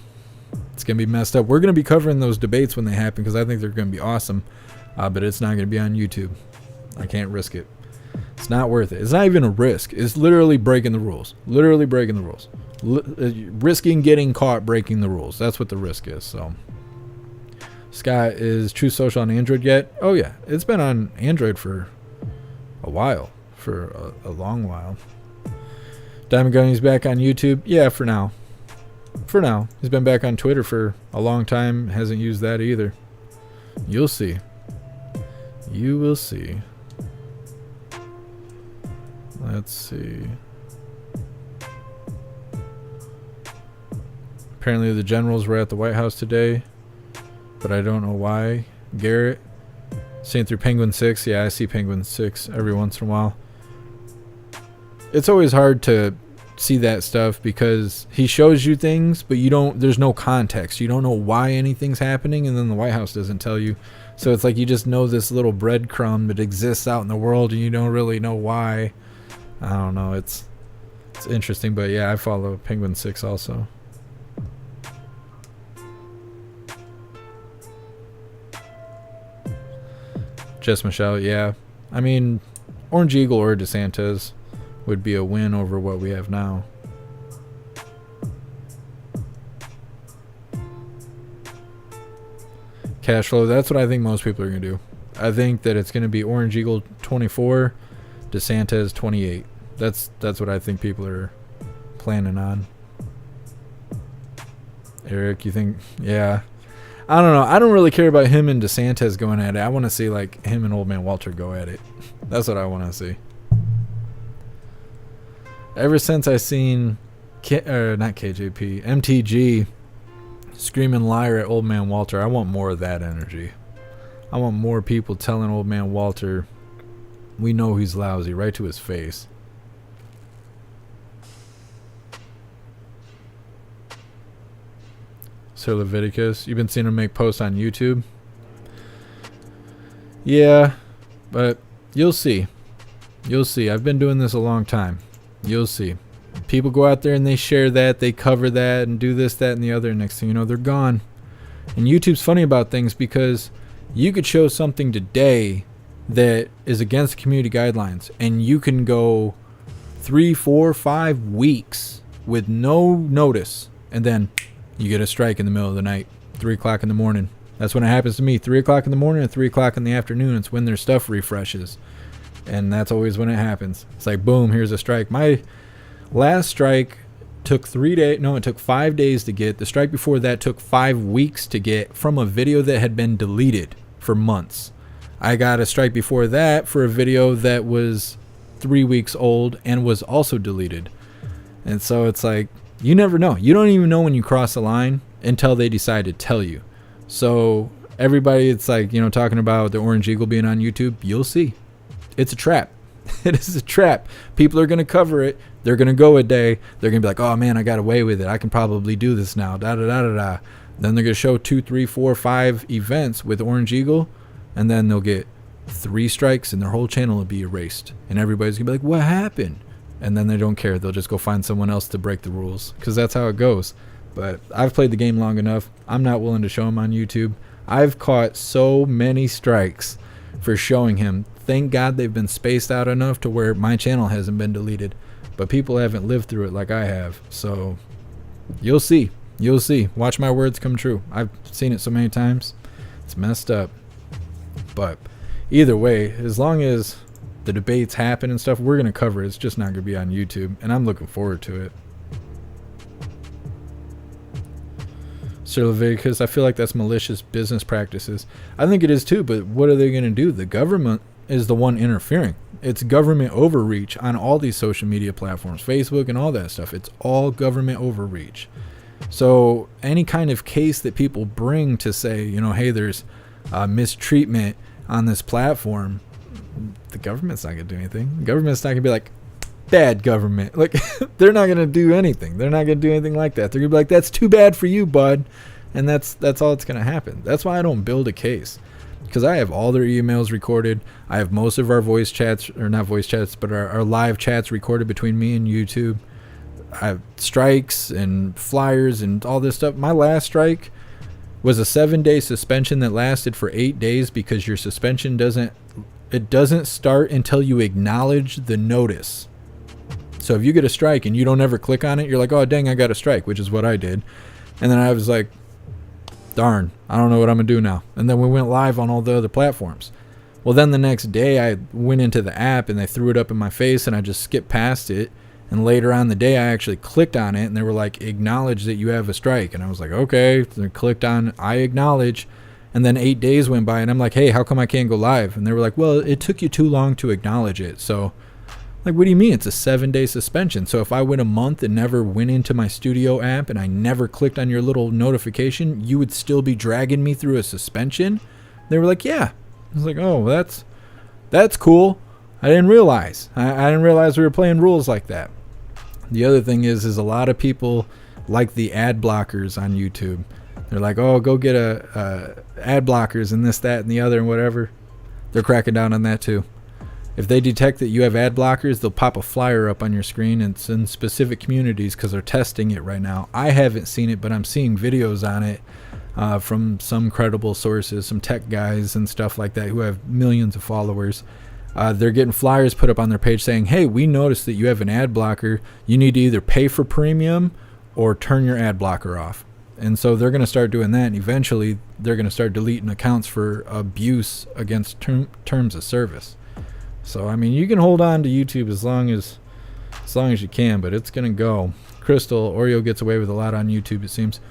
S1: messed up. We're going to be covering those debates when they happen because I think they're going to be awesome. But it's not going to be on YouTube. I can't risk it. It's not worth it. It's not even a risk. It's literally breaking the rules. Literally breaking the rules. Risking getting caught breaking the rules. That's what the risk is. So, Scott, is Truth Social on Android yet? Oh yeah, it's been on Android for a while, for a long while. Diamond Gunny's back on YouTube. Yeah, for now. For now, he's been back on Twitter for a long time. Hasn't used that either. You'll see. You will see. Let's see. Apparently the generals were at the White House today, but I don't know why. Garrett, seeing through Penguin 6. Yeah, I see Penguin 6 every once in a while. It's always hard to see that stuff because he shows you things, but there's no context. You don't know why anything's happening, and then the White House doesn't tell you. So it's like you just know this little breadcrumb that exists out in the world, and you don't really know why. I don't know. It's interesting, but yeah, I follow Penguin 6 also. Jess Michelle, yeah. I mean, Orange Eagle or DeSantis would be a win over what we have now. Cash flow, that's what I think most people are going to do. I think that it's going to be Orange Eagle 24, DeSantis 28. That's what I think people are planning on. Eric, you think? Yeah. I don't know. I don't really care about him and DeSantis going at it. I want to see like him and Old Man Walter go at it. That's what I want to see. Ever since I seen not KJP, MTG screaming liar at Old Man Walter, I want more of that energy. I want more people telling Old Man Walter, we know he's lousy, right to his face. Sir Leviticus, you've been seeing him make posts on YouTube? Yeah, but you'll see. You'll see. I've been doing this a long time. You'll see. People go out there and they share that, they cover that, and do this, that, and the other. Next thing you know, they're gone. And YouTube's funny about things because you could show something today that is against community guidelines, and you can go 3, 4, 5 weeks with no notice, and then you get a strike in the middle of the night, 3 o'clock in the morning. That's when it happens to me, 3 o'clock in the morning and 3 o'clock in the afternoon. It's when their stuff refreshes. And that's always when it happens. It's like, boom, here's a strike. My last strike took 3 days. No, it took 5 days to get. The strike before that took 5 weeks to get from a video that had been deleted for months. I got a strike before that for a video that was 3 weeks old and was also deleted. And so it's like, you never know. You don't even know when you cross the line until they decide to tell you. So everybody, it's like, you know, talking about the Orange Eagle being on YouTube, you'll see. It's a trap. It is a trap. People are going to cover it. They're going to go a day. They're going to be like, oh man, I got away with it. I can probably do this now. Da da da da da. Then they're going to show 2, 3, 4, 5 events with Orange Eagle. And then they'll get 3 strikes and their whole channel will be erased. And everybody's going to be like, what happened? And then they don't care. They'll just go find someone else to break the rules. Because that's how it goes. But I've played the game long enough. I'm not willing to show him on YouTube. I've caught so many strikes for showing him. Thank God they've been spaced out enough to where my channel hasn't been deleted. But people haven't lived through it like I have. So you'll see. You'll see. Watch my words come true. I've seen it so many times. It's messed up. But either way, as long as the debates happen and stuff, we're going to cover it. It's just not going to be on YouTube. And I'm looking forward to it. Sir Leviticus, I feel like that's malicious business practices. I think it is too, but what are they going to do? The government is the one interfering. It's government overreach on all these social media platforms, Facebook and all that stuff. It's all government overreach. So any kind of case that people bring to say, you know, hey, there's mistreatment on this platform, the government's not going to do anything. The government's not going to be like, bad government. Like, they're not going to do anything. They're not going to do anything like that. They're going to be like, that's too bad for you, bud. And that's all that's going to happen. That's why I don't build a case. Because I have all their emails recorded. I have most of our voice chats, or not voice chats, but our live chats recorded between me and YouTube. I have strikes and flyers and all this stuff. My last strike was a 7-day suspension that lasted for 8 days because your suspension doesn't start until you acknowledge the notice. So if you get a strike and you don't ever click on it, you're like, oh, dang, I got a strike, which is what I did. And then I was like, darn, I don't know what I'm going to do now. And then we went live on all the other platforms. Well, then the next day I went into the app and they threw it up in my face and I just skipped past it. And later on the day, I actually clicked on it and they were like, acknowledge that you have a strike. And I was like, okay. So I clicked on, I acknowledge. And then 8 days went by and I'm like, hey, how come I can't go live? And they were like, well, it took you too long to acknowledge it. So, like, what do you mean? It's a 7-day suspension. So if I went a month and never went into my studio app and I never clicked on your little notification, you would still be dragging me through a suspension? They were like, yeah. I was like, oh, that's cool. I didn't realize. I didn't realize we were playing rules like that. The other thing is a lot of people like the ad blockers on YouTube. They're like, oh, go get ad blockers and this, that, and the other and whatever. They're cracking down on that too. If they detect that you have ad blockers, they'll pop a flyer up on your screen. And it's in specific communities because they're testing it right now. I haven't seen it, but I'm seeing videos on it from some credible sources, some tech guys and stuff like that who have millions of followers. They're getting flyers put up on their page saying, hey, we noticed that you have an ad blocker. You need to either pay for premium or turn your ad blocker off. And so they're going to start doing that. And eventually they're going to start deleting accounts for abuse against terms of service. So, I mean, you can hold on to YouTube as long as you can, but it's going to go. Crystal, Oreo gets away with a lot on YouTube, it seems.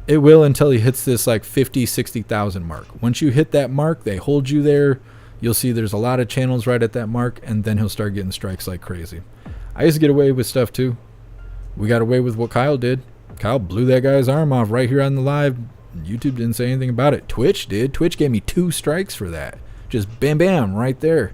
S1: It will until he hits this like 50, 60,000 mark. Once you hit that mark, they hold you there. You'll see there's a lot of channels right at that mark, and then he'll start getting strikes like crazy. I used to get away with stuff too. We got away with what Kyle did. Kyle blew that guy's arm off right here on the live. YouTube didn't say anything about it. Twitch did. Twitch gave me 2 strikes for that. Just bam, bam, right there.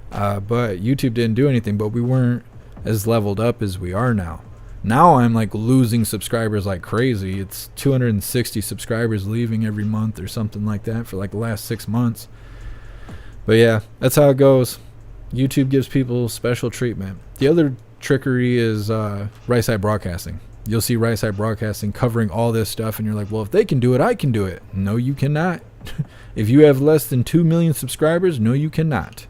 S1: But YouTube didn't do anything, but we weren't as leveled up as we are now. Now I'm like losing subscribers like crazy. It's 260 subscribers leaving every month or something like that for like the last 6 months. But yeah, that's how it goes. YouTube gives people special treatment. The other trickery is Right Side Broadcasting. You'll see Right Side Broadcasting covering all this stuff, and you're like, well, if they can do it, I can do it. No, you cannot. If you have less than 2 million subscribers, no, you cannot.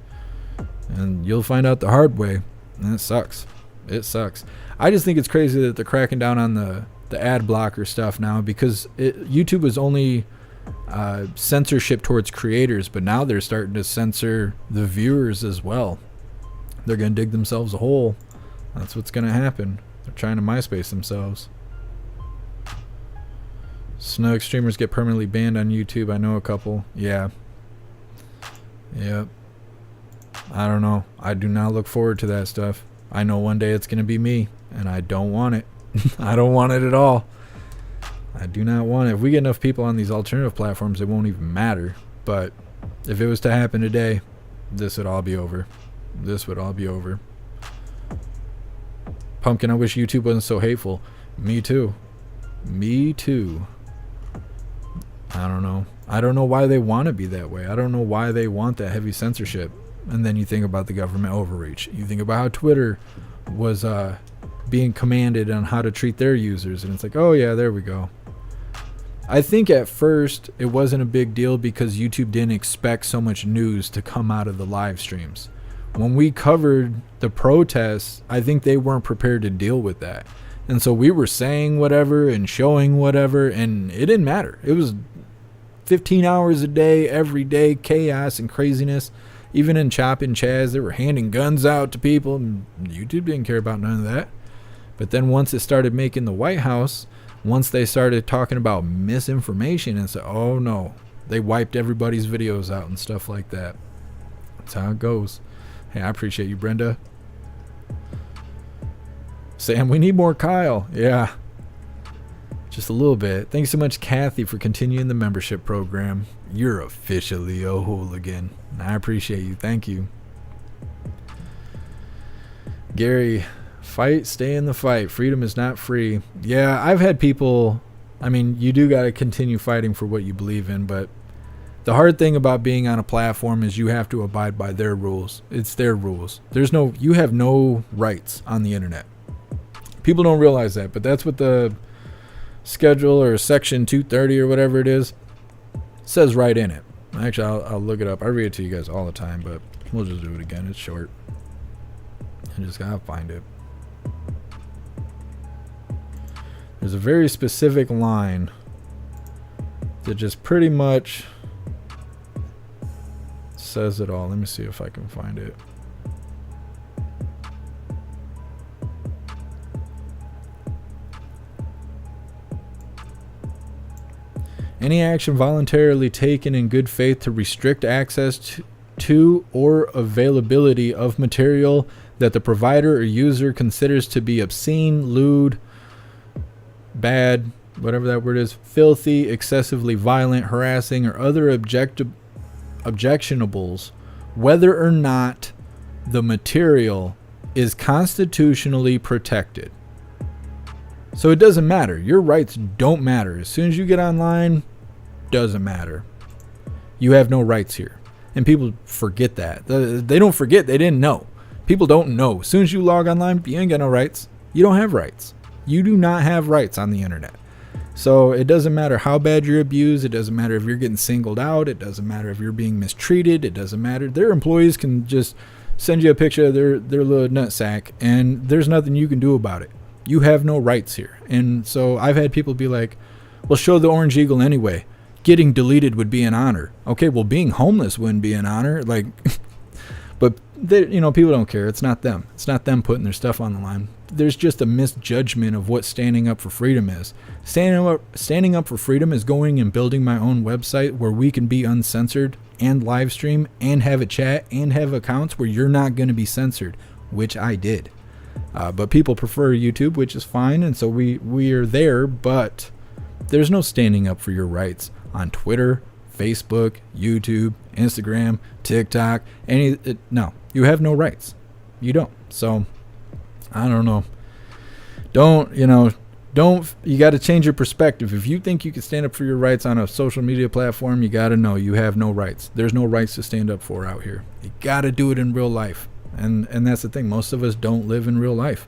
S1: And you'll find out the hard way, and it sucks. It sucks. I just think it's crazy that they're cracking down on the ad blocker stuff now, because YouTube was only censorship towards creators, but now they're starting to censor the viewers as well. they're going to dig themselves a hole. That's what's going to happen. They're trying to MySpace themselves. Snug streamers get permanently banned on YouTube. I know a couple. Yeah. Yep. I don't know. I do not look forward to that stuff. I know one day it's going to be me, and I don't want it. I don't want it at all. I do not want it. If we get enough people on these alternative platforms, it won't even matter. But if it was to happen today, this would all be over. This would all be over. Pumpkin, I wish YouTube wasn't so hateful. Me too. Me too. I don't know. I don't know why they want to be that way. I don't know why they want that heavy censorship. And then you think about the government overreach. You think about how Twitter was being commanded on how to treat their users. And it's like, oh yeah, there we go. I think at first it wasn't a big deal because YouTube didn't expect so much news to come out of the live streams. When we covered the protests, I think they weren't prepared to deal with that. And so we were saying whatever and showing whatever, and it didn't matter. It was 15 hours a day, every day, chaos and craziness. Even in Chop and Chaz, they were handing guns out to people, and YouTube didn't care about none of that. But then once it started making the White House, once they started talking about misinformation and said, oh no, they wiped everybody's videos out and stuff like that. That's how it goes. Hey, I appreciate you, Brenda. Sam, we need more Kyle. Yeah. Just a little bit. Thanks so much, Kathy, for continuing the membership program. You're officially a hooligan. I appreciate you. Thank you. Gary, fight, stay in the fight. Freedom is not free. Yeah, I've had people, I mean, you do got to continue fighting for what you believe in, but the hard thing about being on a platform is you have to abide by their rules. It's their rules. You have no rights on the internet. People don't realize that, but that's what the schedule or section 230 or whatever it is says right in it. Actually, I'll look it up. I read it to you guys all the time, but we'll just do it again. It's short. I just gotta find it. There's a very specific line that just pretty much says it all. Let me see if I can find it. Any action voluntarily taken in good faith to restrict access to or availability of material that the provider or user considers to be obscene, lewd, bad, whatever that word is, filthy, excessively violent, harassing, or other objectionables, whether or not the material is constitutionally protected. So it doesn't matter. Your rights don't matter. As soon as you get online, doesn't matter. You have no rights here. And people forget that. They don't forget. They didn't know. People don't know. As soon as you log online, you ain't got no rights. You don't have rights. You do not have rights on the internet. So it doesn't matter how bad you're abused. It doesn't matter if you're getting singled out. It doesn't matter if you're being mistreated. It doesn't matter. Their employees can just send you a picture of their little nutsack, and there's nothing you can do about it. You have no rights here. And so I've had people be like, well, show the Orange Eagle anyway. Getting deleted would be an honor. Okay, well, being homeless wouldn't be an honor. Like, but they, people don't care. It's not them. It's not them putting their stuff on the line. There's just a misjudgment of what standing up for freedom is. Standing up for freedom is going and building my own website where we can be uncensored and live stream and have a chat and have accounts where you're not going to be censored, which I did. But people prefer YouTube, which is fine, and so we are there, but there's no standing up for your rights on Twitter, Facebook, YouTube, Instagram, TikTok, no. You have no rights. You don't. So, I don't know. You got to change your perspective. If you think you can stand up for your rights on a social media platform, you got to know you have no rights. There's no rights to stand up for out here. You got to do it in real life. And that's the thing. Most of us don't live in real life.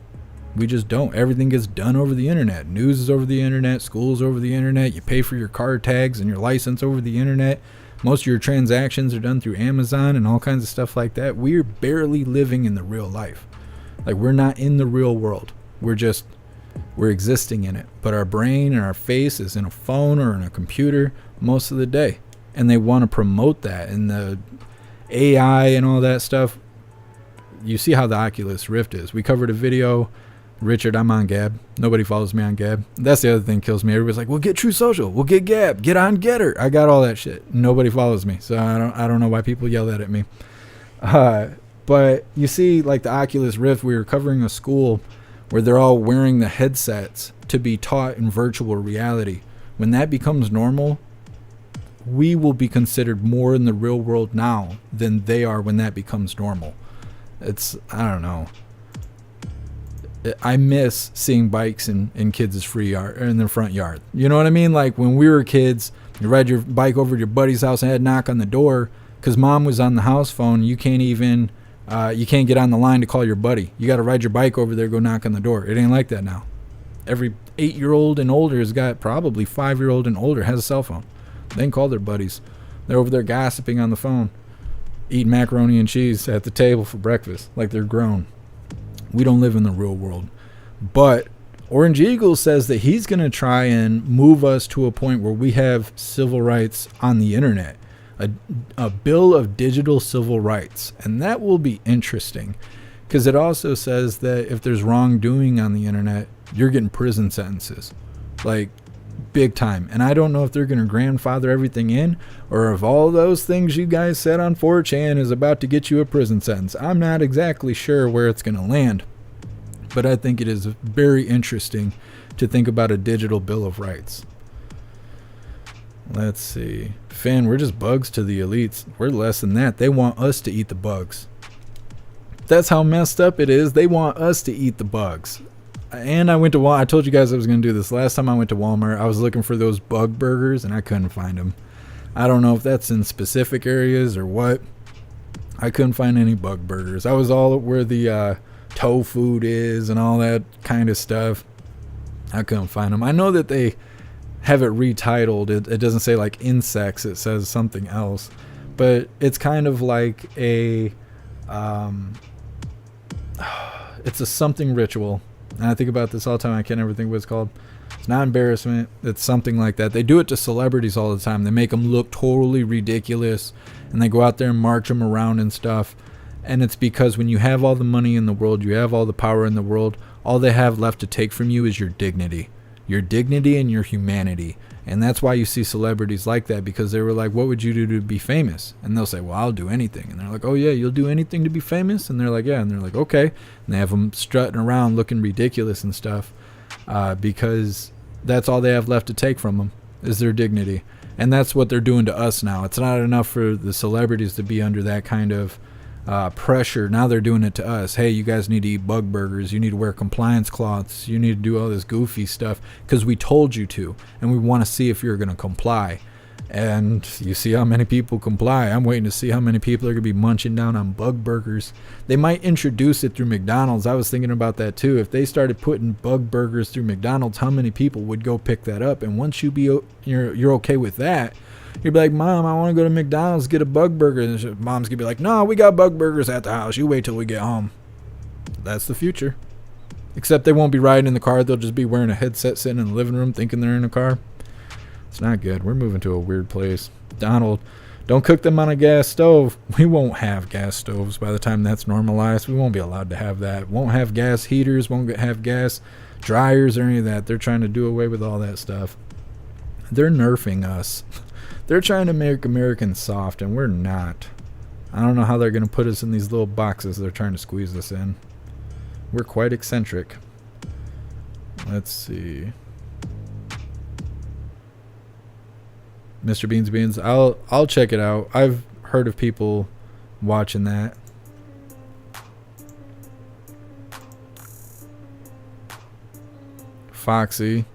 S1: We just don't. Everything gets done over the internet. News is over the internet. School's over the internet. You pay for your car tags and your license over the internet. Most of your transactions are done through Amazon and all kinds of stuff like that. We're barely living in the real life. Like, we're not in the real world. We're existing in it. But our brain and our face is in a phone or in a computer most of the day. And they want to promote that. And the AI and all that stuff, you see how the Oculus Rift is. We covered a video. Richard, I'm on Gab. Nobody follows me on Gab. That's the other thing that kills me. Everybody's like, "We'll get True Social. We'll get Gab. Get on Getter." I got all that shit. Nobody follows me, so I don't know why people yell that at me. But you see, like the Oculus Rift, we were covering a school where they're all wearing the headsets to be taught in virtual reality. When that becomes normal, we will be considered more in the real world now than they are when that becomes normal. I don't know. I miss seeing bikes in kids' free yard, or in their front yard. You know what I mean? Like when we were kids, you ride your bike over to your buddy's house and had to knock on the door because mom was on the house phone. You can't get on the line to call your buddy. You got to ride your bike over there, go knock on the door. It ain't like that now. Every 8-year-old and older has got, probably 5-year-old and older has a cell phone. They can call their buddies. They're over there gossiping on the phone, eating macaroni and cheese at the table for breakfast like they're grown. We don't live in the real world. But Orange Eagle says that he's going to try and move us to a point where we have civil rights on the internet. A bill of digital civil rights. And that will be interesting because it also says that if there's wrongdoing on the internet, you're getting prison sentences. Like big time. And I don't know if they're going to grandfather everything in or if all those things you guys said on 4chan is about to get you a prison sentence. I'm not exactly sure where it's going to land, but I think it is very interesting to think about a digital bill of rights. Let's see. Finn, we're just bugs to the elites. We're less than that. They want us to eat the bugs. That's how messed up it is. They want us to eat the bugs. And I went to Walmart. I told you guys I was going to do this. Last time I went to Walmart, I was looking for those bug burgers, and I couldn't find them. I don't know if that's in specific areas or what. I couldn't find any bug burgers. I was all where the tofu is and all that kind of stuff. I couldn't find them. I know that they have it retitled. It doesn't say like insects. It says something else. But it's kind of like a... it's a something ritual. And I think about this all the time. I can't ever think what it's called. It's not embarrassment. It's something like that. They do it to celebrities all the time. They make them look totally ridiculous. And they go out there and march them around and stuff. And it's because when you have all the money in the world, you have all the power in the world, all they have left to take from you is your dignity. Your dignity and your humanity. And that's why you see celebrities like that, because they were like, what would you do to be famous? And they'll say, well, I'll do anything. And they're like, oh yeah, you'll do anything to be famous? And they're like, yeah. And they're like, okay. And they have them strutting around looking ridiculous and stuff, because that's all they have left to take from them is their dignity. And that's what they're doing to us now. It's not enough for the celebrities to be under that kind of pressure. Now they're doing it to us. Hey, you guys need to eat bug burgers. You need to wear compliance cloths. You need to do all this goofy stuff because we told you to, and we want to see if you're going to comply. And you see how many people comply. I'm waiting to see how many people are going to be munching down on bug burgers. They might introduce it through McDonald's. I was thinking about that too. If they started putting bug burgers through McDonald's, how many people would go pick that up? And once you're okay with that, you'd be like, Mom, I want to go to McDonald's, get a bug burger. And Mom's going to be like, no, we got bug burgers at the house. You wait till we get home. That's the future. Except they won't be riding in the car. They'll just be wearing a headset sitting in the living room thinking they're in a car. It's not good. We're moving to a weird place. Donald, don't cook them on a gas stove. We won't have gas stoves by the time that's normalized. We won't be allowed to have that. Won't have gas heaters. Won't have gas dryers or any of that. They're trying to do away with all that stuff. They're nerfing us. They're trying to make Americans soft, and we're not. I don't know how they're going to put us in these little boxes they're trying to squeeze us in. We're quite eccentric. Let's see. Mr. Beans Beans, I'll check it out. I've heard of people watching that. Foxy.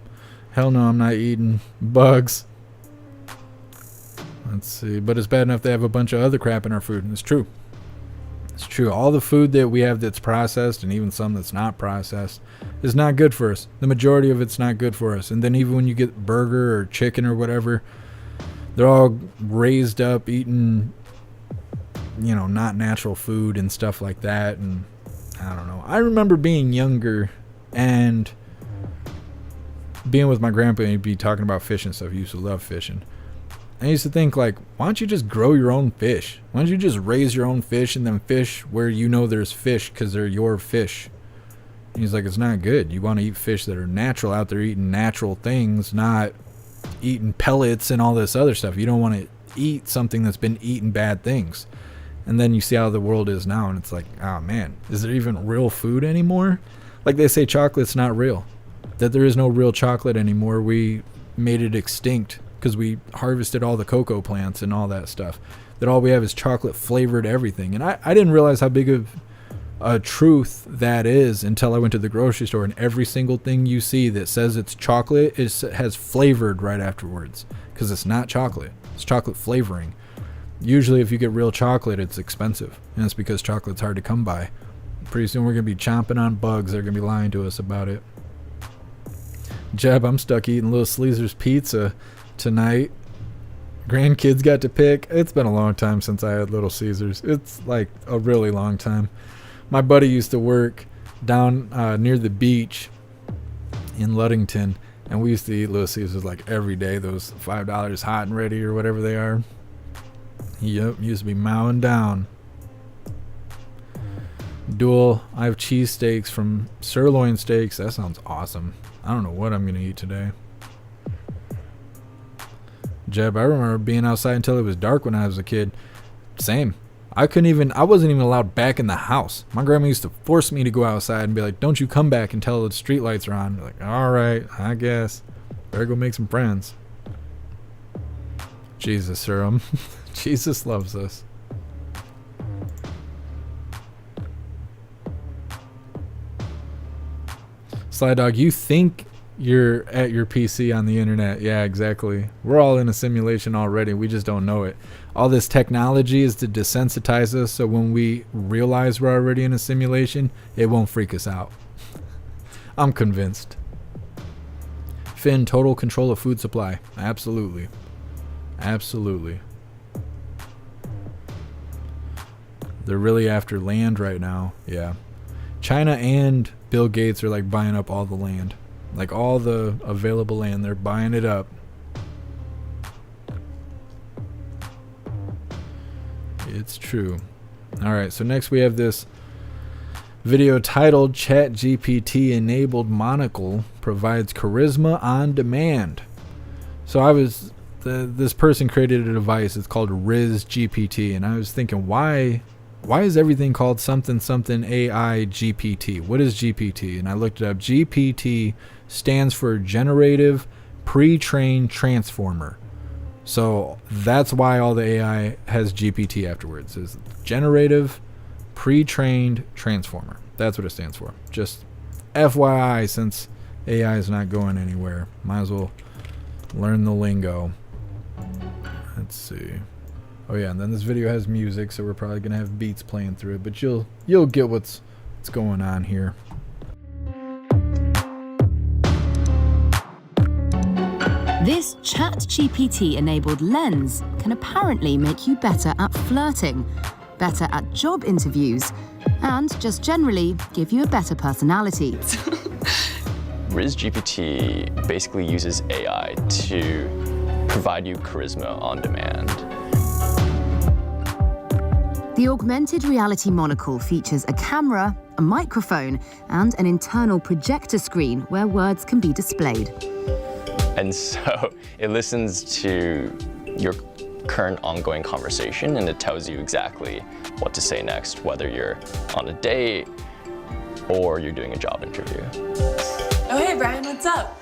S1: Hell no, I'm not eating bugs. Let's see. But it's bad enough they have a bunch of other crap in our food. And it's true. It's true. All the food that we have that's processed, and even some that's not processed, is not good for us. The majority of it's not good for us. And then even when you get burger or chicken or whatever, they're all raised up eating, not natural food and stuff like that. And I don't know. I remember being younger and being with my grandpa, and he'd be talking about fishing stuff. He used to love fishing. I used to think, like, why don't you just grow your own fish? Why don't you just raise your own fish and then fish where you know there's fish because they're your fish? And he's like, it's not good. You want to eat fish that are natural, out there eating natural things, not eating pellets and all this other stuff. You don't want to eat something that's been eating bad things. And then you see how the world is now, and it's like, oh man, is there even real food anymore? Like they say chocolate's not real, that there is no real chocolate anymore. We made it extinct because we harvested all the cocoa plants and all that stuff, that all we have is chocolate flavored everything. And I didn't realize how big of a truth that is until I went to the grocery store, and every single thing you see that says it's chocolate has flavored right afterwards, because it's not chocolate, it's chocolate flavoring. Usually if you get real chocolate, it's expensive, and it's because chocolate's hard to come by. Pretty soon we're going to be chomping on bugs. They're going to be lying to us about it. Jeb, I'm stuck eating Little Sleezer's pizza tonight. Grandkids got to pick. It's been a long time since I had Little Caesars. It's like a really long time. My buddy used to work down near the beach in Ludington, and we used to eat Little Caesars like every day. Those $5 hot and ready or whatever they are. Yep, used to be mowing down. I have cheesesteaks from Sirloin Steaks. That sounds awesome. I don't know what I'm gonna eat today. Jeb, I remember being outside until it was dark when I was a kid. Same. I wasn't even allowed back in the house. My grandma used to force me to go outside and be like, don't you come back until the street lights are on. Like, all right, I guess. Better go make some friends. Jesus, Serum. Jesus loves us. Sly Dog, you think you're at your PC on the internet. Yeah, exactly. We're all in a simulation already. We just don't know it. All this technology is to desensitize us, so when we realize we're already in a simulation, it won't freak us out. I'm convinced. Finn, total control of food supply. Absolutely. Absolutely. They're really after land right now. Yeah. China and Bill Gates are like buying up all the land. Like all the available land, they're buying it up. It's true. Alright, so next we have this video titled ChatGPT enabled monocle provides charisma on demand. So this person created a device, it's called RizzGPT, and I was thinking, why is everything called something AI GPT? What is GPT? And I looked it up. GPT stands for Generative Pre-trained Transformer. So that's why all the AI has GPT afterwards. Is Generative Pre-trained Transformer. That's what it stands for. Just FYI, since AI is not going anywhere, might as well learn the lingo. Let's see. Oh yeah, and then this video has music, so we're probably gonna have beats playing through it, but you'll get what's going on here.
S13: This ChatGPT-enabled lens can apparently make you better at flirting, better at job interviews, and just generally give you a better personality.
S14: RizzGPT basically uses AI to provide you charisma on demand.
S13: The augmented reality monocle features a camera, a microphone, and an internal projector screen where words can be displayed.
S14: And so it listens to your current ongoing conversation, and it tells you exactly what to say next, whether you're on a date or you're doing a job interview.
S15: Oh, hey, Brian, what's up?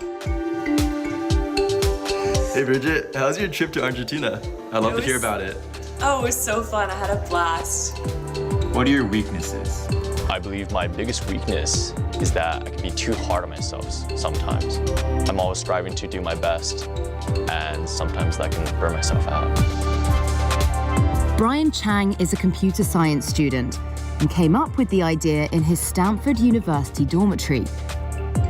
S16: Hey, Bridget, how's your trip to Argentina? I'd love to hear about it.
S15: Oh, it was so fun. I had a blast.
S16: What are your weaknesses?
S14: I believe my biggest weakness is that I can be too hard on myself sometimes. I'm always striving to do my best, and sometimes that can burn myself out.
S13: Brian Chang is a computer science student and came up with the idea in his Stanford University dormitory.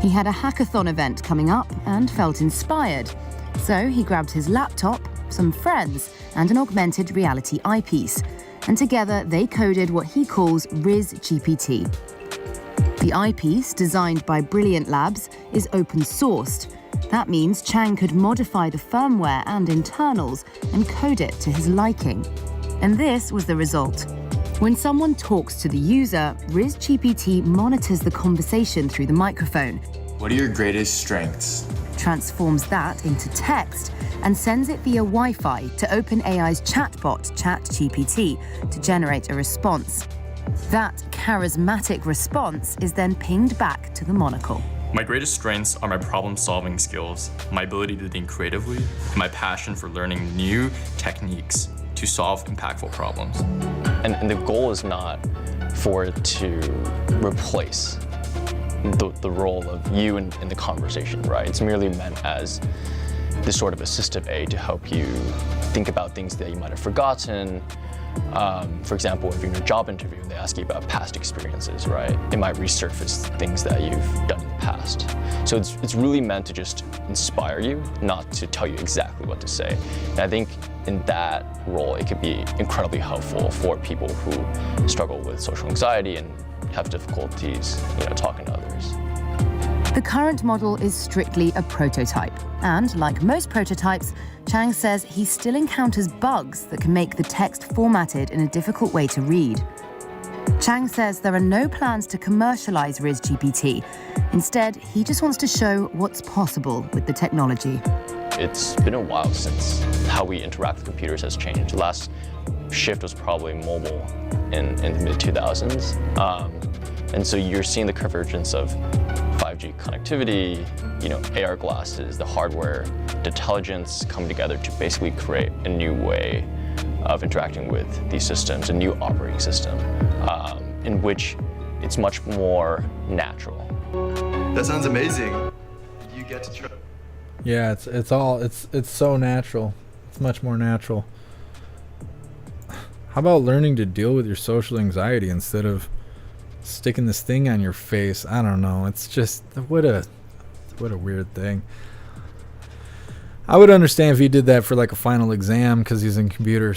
S13: He had a hackathon event coming up and felt inspired. So he grabbed his laptop, some friends, and an augmented reality eyepiece. And together they coded what he calls RizzGPT. The eyepiece, designed by Brilliant Labs, is open sourced. That means Chang could modify the firmware and internals and code it to his liking. And this was the result. When someone talks to the user, RizzGPT monitors the conversation through the microphone.
S16: What are your greatest strengths?
S13: Transforms that into text and sends it via Wi-Fi to OpenAI's chatbot, ChatGPT, to generate a response. That charismatic response is then pinged back to the monocle.
S17: My greatest strengths are my problem-solving skills, my ability to think creatively, and my passion for learning new techniques to solve impactful problems.
S14: And the goal is not for it to replace the role of you in the conversation, right? It's merely meant as this sort of assistive aid to help you think about things that you might have forgotten. For example, if you're in a job interview and they ask you about past experiences, right? It might resurface things that you've done in the past. So it's really meant to just inspire you, not to tell you exactly what to say. And I think in that role, it could be incredibly helpful for people who struggle with social anxiety and have difficulties, talking to others.
S13: The current model is strictly a prototype, and like most prototypes, Chang says he still encounters bugs that can make the text formatted in a difficult way to read. Chang says there are no plans to commercialize RizzGPT. Instead, he just wants to show what's possible with the technology.
S14: It's been a while since how we interact with computers has changed. The last shift was probably mobile in the mid-2000s. And so you're seeing the convergence of 5G connectivity, AR glasses, the hardware, the intelligence coming together to basically create a new way of interacting with these systems, a new operating system, in which it's much more natural.
S16: That sounds amazing. You get to try.
S1: Yeah, it's so natural. It's much more natural. How about learning to deal with your social anxiety instead of sticking this thing on your face? I don't know. It's just what a weird thing. I would understand if he did that for like a final exam because he's in computer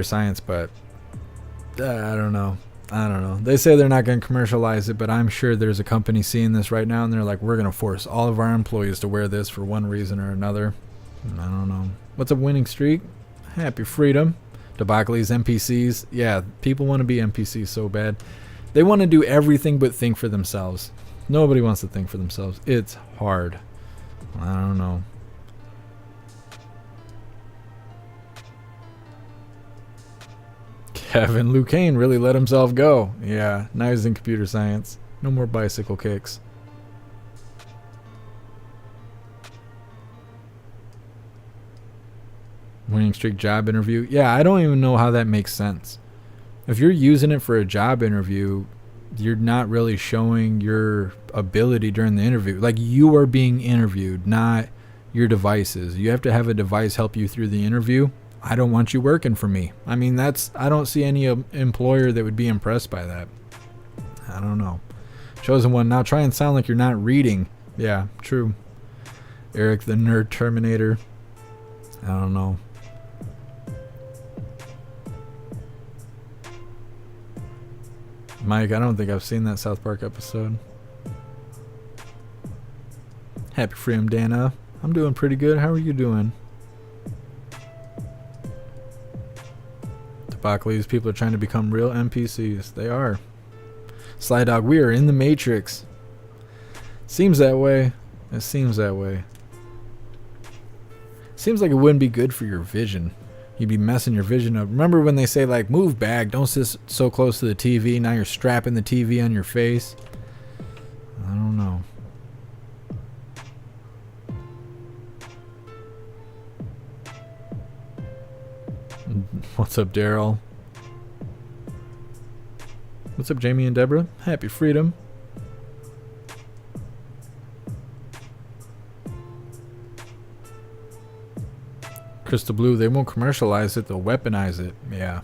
S1: science, but I don't know. They say they're not going to commercialize it, but I'm sure there's a company seeing this right now and they're like, we're going to force all of our employees to wear this for one reason or another. I don't know. What's a winning streak? Happy freedom. Debacles, NPCs. Yeah, people want to be NPCs so bad. They want to do everything but think for themselves. Nobody wants to think for themselves. It's hard. I don't know. Kevin Lucane really let himself go. Yeah, now he's in computer science. No more bicycle kicks. Winning streak job interview. Yeah, I don't even know how that makes sense. If you're using it for a job interview, you're not really showing your ability during the interview. Like, you are being interviewed, not your devices. You have to have a device help you through the interview. I don't want you working for me. I mean, I don't see any employer that would be impressed by that. I don't know. Chosen one. Now try and sound like you're not reading. Yeah, true. Eric the Nerd Terminator. I don't know. Mike, I don't think I've seen that South Park episode. Happy Freedom, Dana. I'm doing pretty good. How are you doing? Debacles, people are trying to become real NPCs. They are. Sly Dog, we are in the Matrix. Seems that way. It seems that way. Seems like it wouldn't be good for your vision. You'd be messing your vision up. Remember when they say, like, move back, don't sit so close to the TV. Now you're strapping the TV on your face. I don't know. What's up, Daryl? What's up, Jamie and Deborah? Happy freedom. Crystal Blue, they won't commercialize it, they'll weaponize it. Yeah.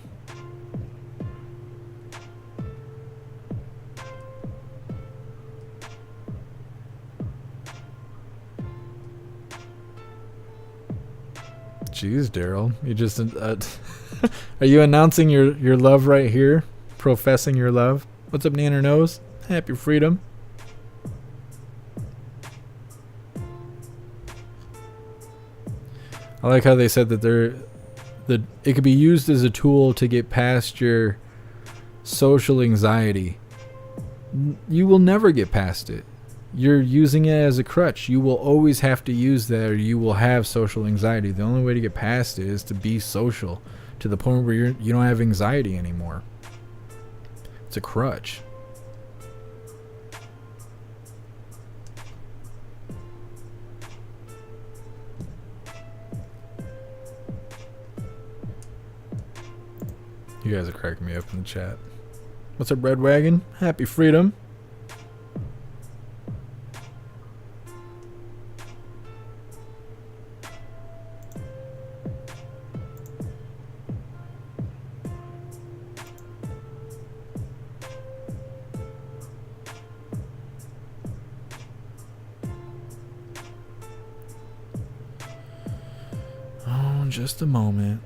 S1: Jeez, Daryl, you just are you announcing your love right here? Professing your love? What's up, Nanner Nose? Happy freedom. I like how they said that it could be used as a tool to get past your social anxiety. You will never get past it. You're using it as a crutch. You will always have to use that, or you will have social anxiety. The only way to get past it is to be social, to the point where you don't have anxiety anymore. It's a crutch. You guys are cracking me up in the chat. What's up, Red Wagon? Happy freedom. Oh, just a moment.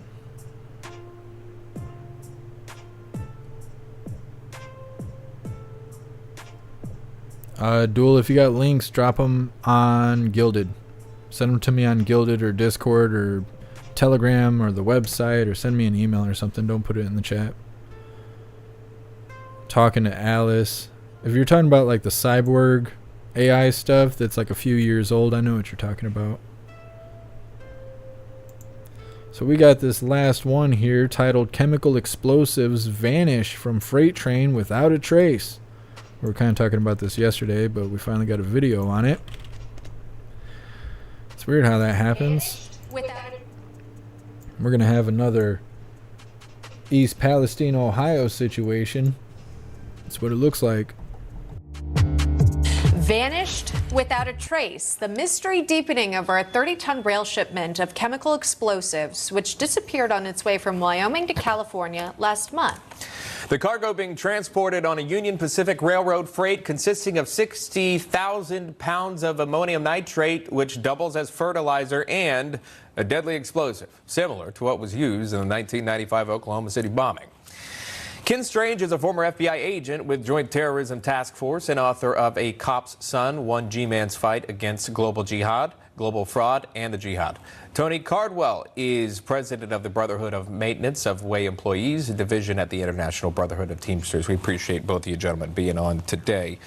S1: Duel, if you got links, drop them on Gilded. Send them to me on Gilded or Discord or Telegram or the website, or send me an email or something. Don't put it in the chat. Talking to Alice. If you're talking about like the cyborg AI stuff that's like a few years old, I know what you're talking about. So we got this last one here titled Chemical Explosives Vanish from Freight Train Without a Trace. We were kind of talking about this yesterday, but we finally got a video on it. It's weird how that happens. We're going to have another East Palestine, Ohio situation. That's what it looks like.
S18: Vanished without a trace. The mystery deepening over a 30-ton rail shipment of chemical explosives, which disappeared on its way from Wyoming to California last month.
S19: The cargo being transported on a Union Pacific Railroad freight consisting of 60,000 pounds of ammonium nitrate, which doubles as fertilizer, and a deadly explosive, similar to what was used in the 1995 Oklahoma City bombing. Ken Strange is a former FBI agent with Joint Terrorism Task Force and author of A Cop's Son, One G-Man's Fight Against Global Jihad, Global Fraud, and the Jihad. Tony Cardwell is president of the Brotherhood of Maintenance of Way Employees, a division at the International Brotherhood of Teamsters. We appreciate both of you gentlemen being on today.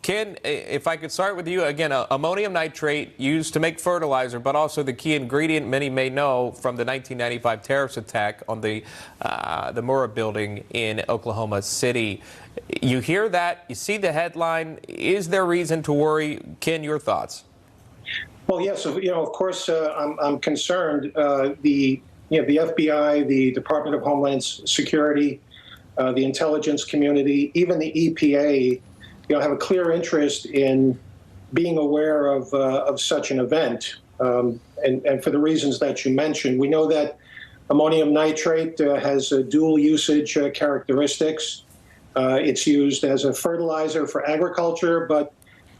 S19: Ken, if I could start with you, again, ammonium nitrate used to make fertilizer, but also the key ingredient many may know from the 1995 terrorist attack on the Murrah building in Oklahoma City. You hear that, you see the headline. Is there reason to worry? Ken, your thoughts?
S20: Well, yes, of course, I'm concerned. The FBI, the Department of Homeland Security, the intelligence community, even the EPA, have a clear interest in being aware of such an event, and for the reasons that you mentioned. We know that ammonium nitrate has dual usage characteristics. It's used as a fertilizer for agriculture, but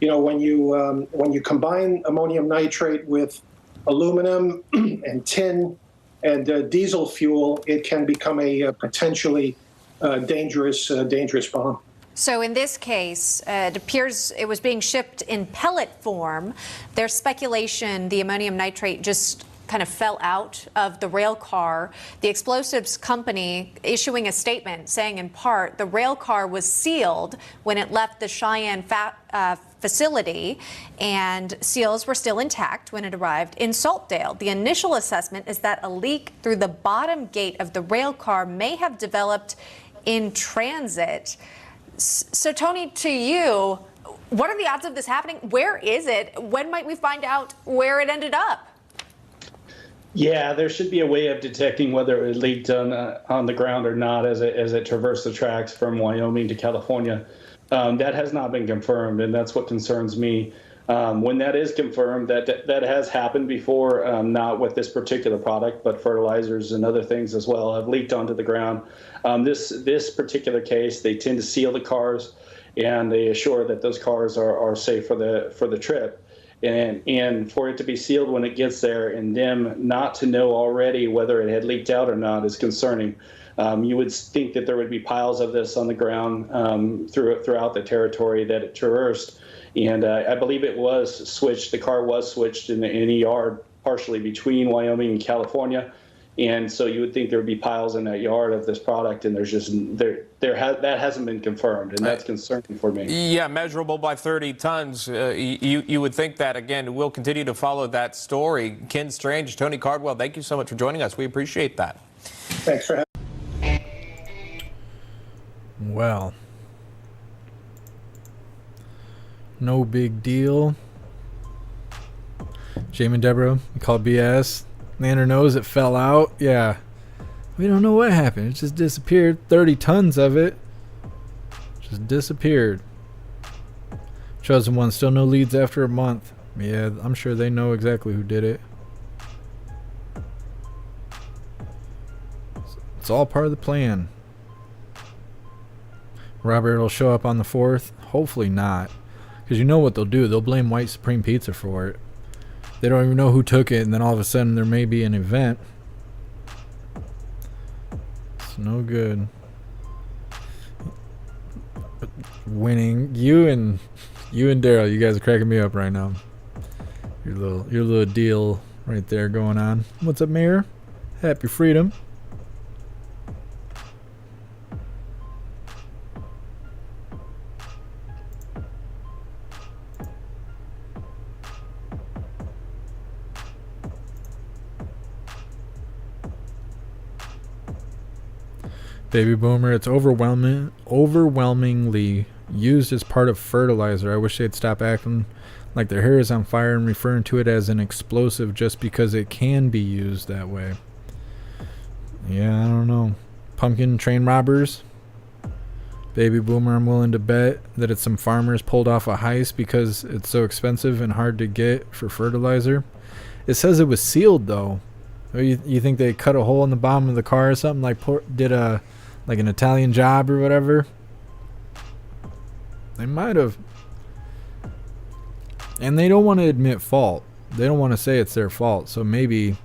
S20: when you combine ammonium nitrate with aluminum and tin and diesel fuel, it can become a potentially dangerous bomb.
S18: So in this case, it appears it was being shipped in pellet form. There's speculation the ammonium nitrate just kind of fell out of the rail car. The explosives company issuing a statement saying in part the rail car was sealed when it left the Cheyenne facility, and seals were still intact when it arrived in Saltdale. The initial assessment is that a leak through the bottom gate of the rail car may have developed in transit. So Tony, to you, what are the odds of this happening? Where is it? When might we find out where it ended up?
S21: Yeah, there should be a way of detecting whether it leaked on the ground or not as it traversed the tracks from Wyoming to California. That has not been confirmed, and that's what concerns me. When that is confirmed, that has happened before, not with this particular product, but fertilizers and other things as well have leaked onto the ground. This particular case, they tend to seal the cars, and they assure that those cars are safe for the trip. And for it to be sealed when it gets there and them not to know already whether it had leaked out or not is concerning. You would think that there would be piles of this on the ground throughout the territory that it traversed. And I believe it was switched. The car was switched in a yard partially between Wyoming and California. And so you would think there would be piles in that yard of this product, and there's just that hasn't been confirmed, and that's concerning for me.
S19: Yeah, measurable by 30 tons. You would think that. Again, we'll continue to follow that story. Ken Strange, Tony Cardwell, thank you so much for joining us. We appreciate that.
S20: Thanks for having me.
S1: Well, no big deal. Jamie and Deborah, you called BS. Nanner knows it fell out. Yeah. We don't know what happened. It just disappeared. 30 tons of it just disappeared. Chosen one, still no leads after a month. Yeah, I'm sure they know exactly who did it. It's all part of the plan. Robert will show up on the 4th. Hopefully not. Because you know what they'll do. They'll blame White Supreme Pizza for it. They don't even know who took it, and then all of a sudden there may be an event. It's no good. Winning. You and Daryl, you guys are cracking me up right now. Your little deal right there going on. What's up, Mayor? Happy freedom. Baby boomer, it's overwhelmingly used as part of fertilizer. I wish they'd stop acting like their hair is on fire and referring to it as an explosive just because it can be used that way. Yeah, I don't know. Pumpkin train robbers. Baby boomer, I'm willing to bet that it's some farmers pulled off a heist because it's so expensive and hard to get for fertilizer. It says it was sealed though. You think they cut a hole in the bottom of the car or something, like an Italian job or whatever? They might have. And they don't want to admit fault. They don't want to say it's their fault. So maybe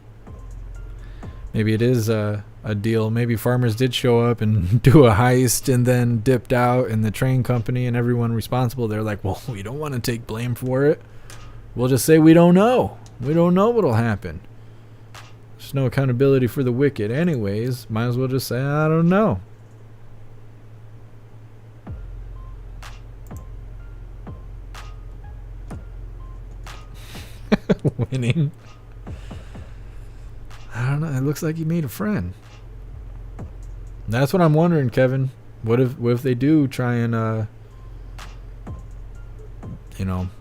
S1: it is a deal. Maybe farmers did show up and do a heist and then dipped out, and the train company and everyone responsible, they're like, well, we don't want to take blame for it. We'll just say we don't know. We don't know what'll happen. There's no accountability for the wicked anyways. Might as well just say, I don't know. Winning. I don't know. It looks like you made a friend. That's what I'm wondering, Kevin. What if they do try and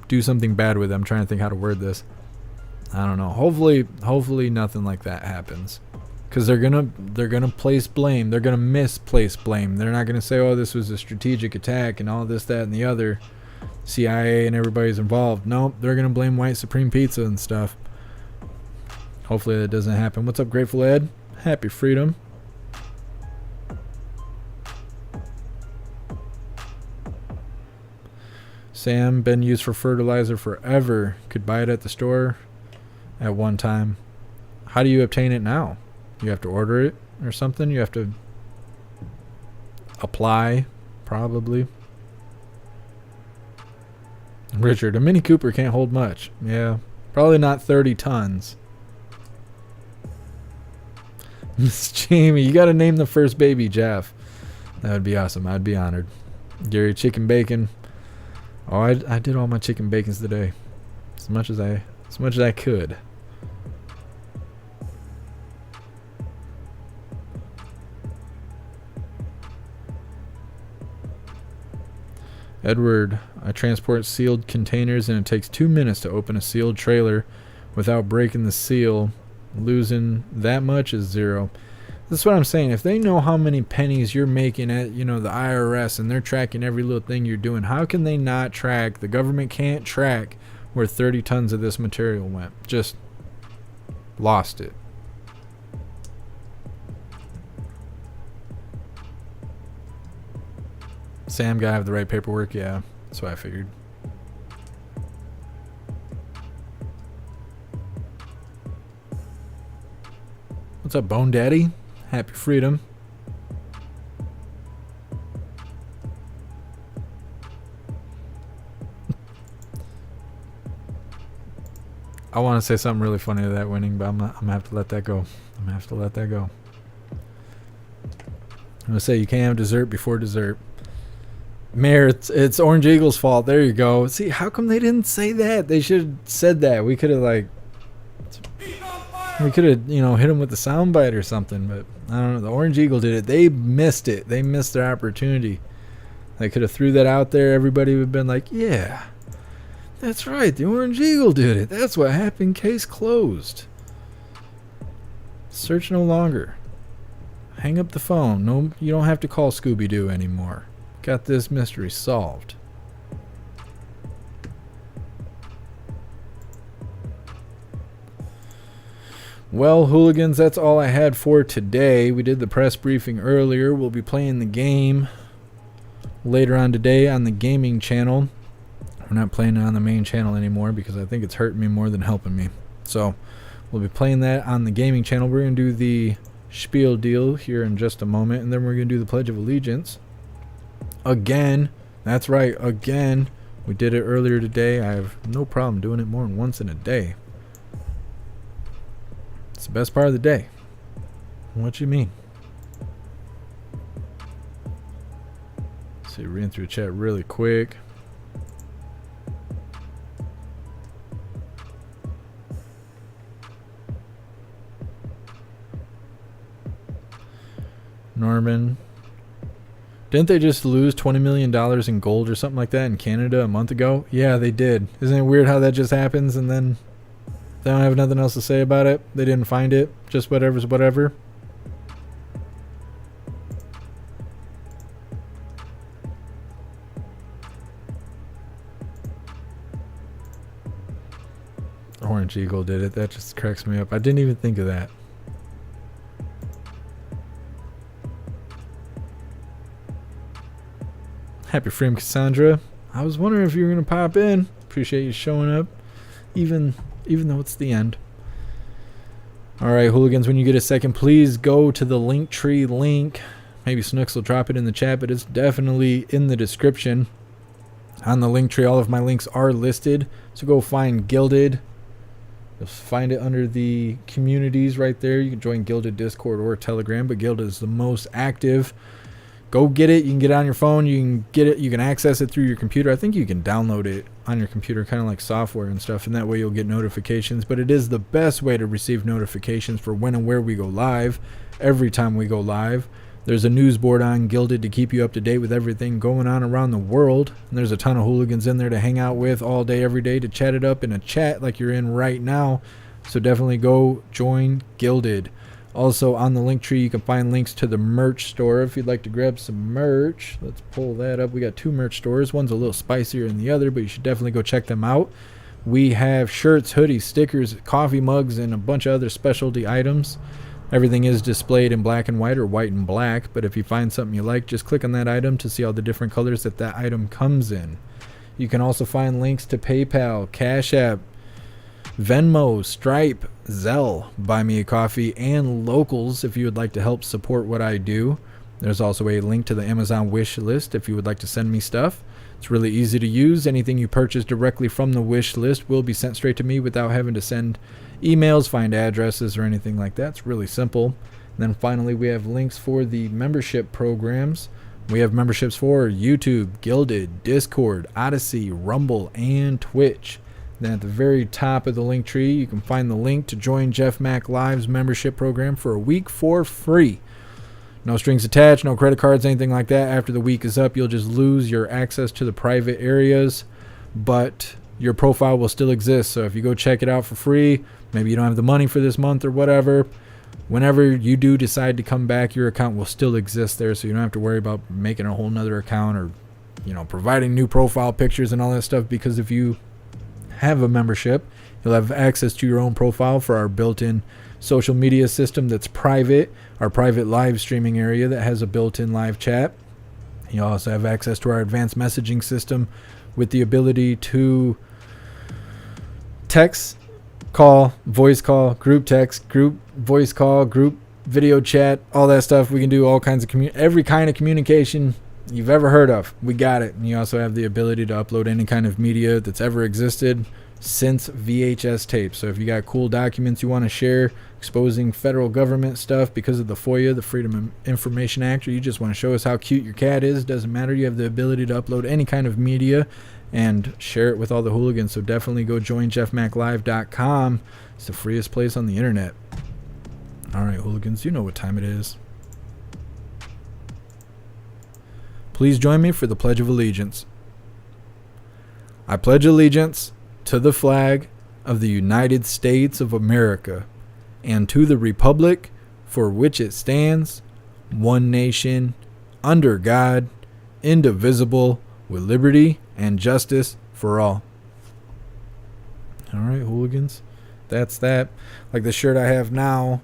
S1: do something bad with them? I'm trying to think how to word this. I don't know. Hopefully nothing like that happens. Because they're gonna place blame. They're gonna misplace blame. They're not gonna say, oh, this was a strategic attack and all this, that, and the other. CIA and everybody's involved. No, they're gonna blame White Supreme Pizza and stuff. Hopefully that doesn't happen. What's up, Grateful Ed? Happy freedom. Sam, been used for fertilizer forever. Could buy it at the store at one time. How do you obtain it now? You have to order it or something? You have to apply, probably. Richard, a Mini Cooper can't hold much. Yeah, probably not 30 tons. Miss Jamie, you got to name the first baby Jeff. That would be awesome. I'd be honored. Gary, chicken bacon. Oh, I did all my chicken bacons today, as much as I could. Edward, I transport sealed containers and it takes 2 minutes to open a sealed trailer without breaking the seal. Losing that much is zero. That's what I'm saying. If they know how many pennies you're making at, the IRS, and they're tracking every little thing you're doing, how can they not track? The government can't track where 30 tons of this material went. Just lost it. Sam gotta have the right paperwork. Yeah, that's what I figured. What's up, Bone Daddy? Happy freedom. I want to say something really funny to that winning, but I'm gonna have to let that go. I'm gonna say you can't have dessert before dessert. Mayor, it's Orange Eagle's fault. There you go. See, how come they didn't say that? They should have said that. We could have hit him with the soundbite or something, but I don't know. The Orange Eagle did it. They missed it. They missed their opportunity. They could have threw that out there. Everybody would have been like, yeah, that's right. The Orange Eagle did it. That's what happened. Case closed. Search no longer. Hang up the phone. No, you don't have to call Scooby-Doo anymore. Got this mystery solved. Well, hooligans, that's all I had for today. We did the press briefing earlier. We'll be playing the game later on today on the gaming channel. We're not playing it on the main channel anymore because I think it's hurting me more than helping me. So we'll be playing that on the gaming channel. We're going to do the spiel deal here in just a moment, and then we're going to do the Pledge of Allegiance. Again, that's right, again. We did it earlier today. I have no problem doing it more than once in a day. It's the best part of the day. What you mean? Let's see, reading through the chat really quick. Norman. Didn't they just lose $20 million in gold or something like that in Canada a month ago? Yeah, they did. Isn't it weird how that just happens and then they don't have nothing else to say about it? They didn't find it. Just whatever's whatever. Orange Eagle did it. That just cracks me up. I didn't even think of that. Happy Frame Cassandra. I was wondering if you were going to pop in. Appreciate you showing up, even though it's the end. Alright, hooligans, when you get a second, please go to the Linktree link. Maybe Snooks will drop it in the chat, but it's definitely in the description. On the Linktree, all of my links are listed. So go find Gilded. You'll find it under the communities right there. You can join Gilded Discord or Telegram, but Gilded is the most active. Go get it. You can get it on your phone. You can get it. You can access it through your computer. I think you can download it on your computer, kind of like software and stuff, and that way you'll get notifications. But it is the best way to receive notifications for when and where we go live. Every time we go live, there's a news board on Gilded to keep you up to date with everything going on around the world. And there's a ton of hooligans in there to hang out with all day, every day, to chat it up in a chat like you're in right now. So definitely go join Gilded. Also, on the Linktree, you can find links to the merch store if you'd like to grab some merch. Let's pull that up. We got two merch stores. One's a little spicier than the other, but you should definitely go check them out. We have shirts, hoodies, stickers, coffee mugs, and a bunch of other specialty items. Everything is displayed in black and white or white and black, but if you find something you like, just click on that item to see all the different colors that that item comes in. You can also find links to PayPal, Cash App, Venmo, Stripe, Zelle, Buy Me a Coffee, and Locals if you would like to help support what I do. There's also a link to the Amazon wish list if you would like to send me stuff. It's really easy to use. Anything you purchase directly from the wish list will be sent straight to me without having to send emails, find addresses, or anything like that. It's really simple. And then finally, we have links for the membership programs. We have memberships for YouTube, Gilded, Discord, Odyssey, Rumble, and Twitch. Then at the very top of the link tree, you can find the link to join Jeff Mac Live's membership program for a week for free. No strings attached, no credit cards, anything like that. After the week is up, you'll just lose your access to the private areas, but your profile will still exist. So if you go check it out for free, maybe you don't have the money for this month or whatever, whenever you do decide to come back, your account will still exist there, so you don't have to worry about making a whole nother account or, providing new profile pictures and all that stuff, because if you have a membership, you'll have access to your own profile for our built-in social media system that's private, our private live streaming area that has a built-in live chat. You also have access to our advanced messaging system with the ability to text, call, voice call, group text, group voice call, group video chat, all that stuff. We can do all kinds of every kind of communication you've ever heard of. We got it. And you also have the ability to upload any kind of media that's ever existed. since VHS tapes. So if you got cool documents you want to share exposing federal government stuff because of the FOIA, the Freedom of Information Act, or you just want to show us how cute your cat is, doesn't matter. You have the ability to upload any kind of media and share it with all the hooligans. So definitely go join jeffmaclive.com. It's the freest place on the internet. All right, hooligans, you know what time it is. Please join me for the Pledge of Allegiance. I pledge allegiance to the flag of the United States of America and to the republic for which it stands, one nation, under God, indivisible, with liberty and justice for all. All right, hooligans, that's that. Like the shirt I have now,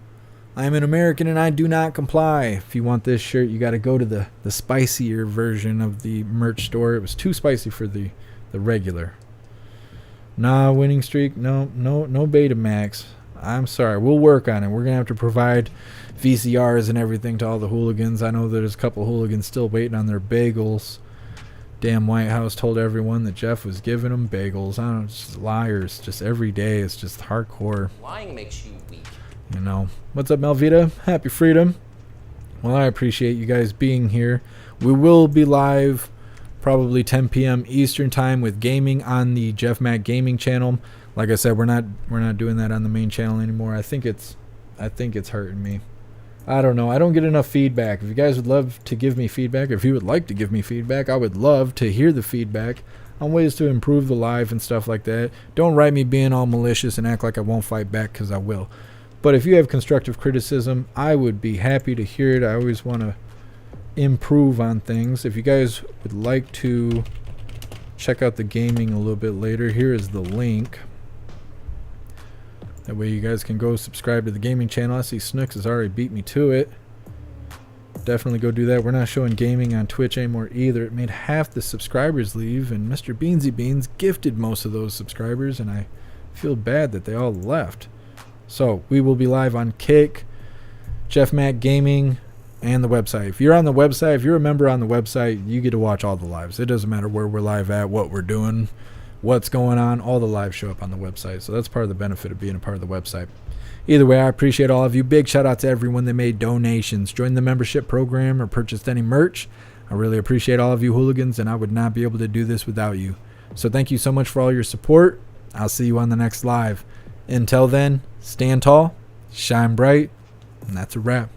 S1: I am an American and I do not comply. If you want this shirt, you got to go to the spicier version of the merch store. It was too spicy for the regular. Nah, winning streak. No Betamax. I'm sorry. We'll work on it. We're going to have to provide VCRs and everything to all the hooligans. I know there's a couple hooligans still waiting on their bagels. Damn White House told everyone that Jeff was giving them bagels. I don't know, just liars. Just every day. It's just hardcore.
S4: Lying makes you weak.
S1: You know. What's up, Melvita? Happy freedom. Well, I appreciate you guys being here. We will be live probably 10 p.m. Eastern time with gaming on the Jeff Mac Gaming channel. Like I said, we're not doing that on the main channel anymore. I think it's hurting me. I don't know. I don't get enough feedback. If you guys would love to give me feedback, if you would like to give me feedback, I would love to hear the feedback on ways to improve the live and stuff like that. Don't write me being all malicious and act like I won't fight back, because I will. But if you have constructive criticism, I would be happy to hear it. I always want to improve on things. If you guys would like to check out the gaming a little bit later, here is the link. That way you guys can go subscribe to the gaming channel. I see Snooks has already beat me to it. Definitely go do that. We're not showing gaming on Twitch anymore either. It made half the subscribers leave, and Mr. Beansy Beans gifted most of those subscribers, and I feel bad that they all left. So we will be live on Kick, Jeff Mac Gaming, and the website. If you're on the website, if you're a member on the website, you get to watch all the lives. It doesn't matter where we're live at, what we're doing, what's going on. All the lives show up on the website. So that's part of the benefit of being a part of the website. Either way, I appreciate all of you. Big shout out to everyone that made donations, joined the membership program, or purchased any merch. I really appreciate all of you hooligans, and I would not be able to do this without you. So thank you so much for all your support. I'll see you on the next live. Until then, stand tall, shine bright, and that's a wrap.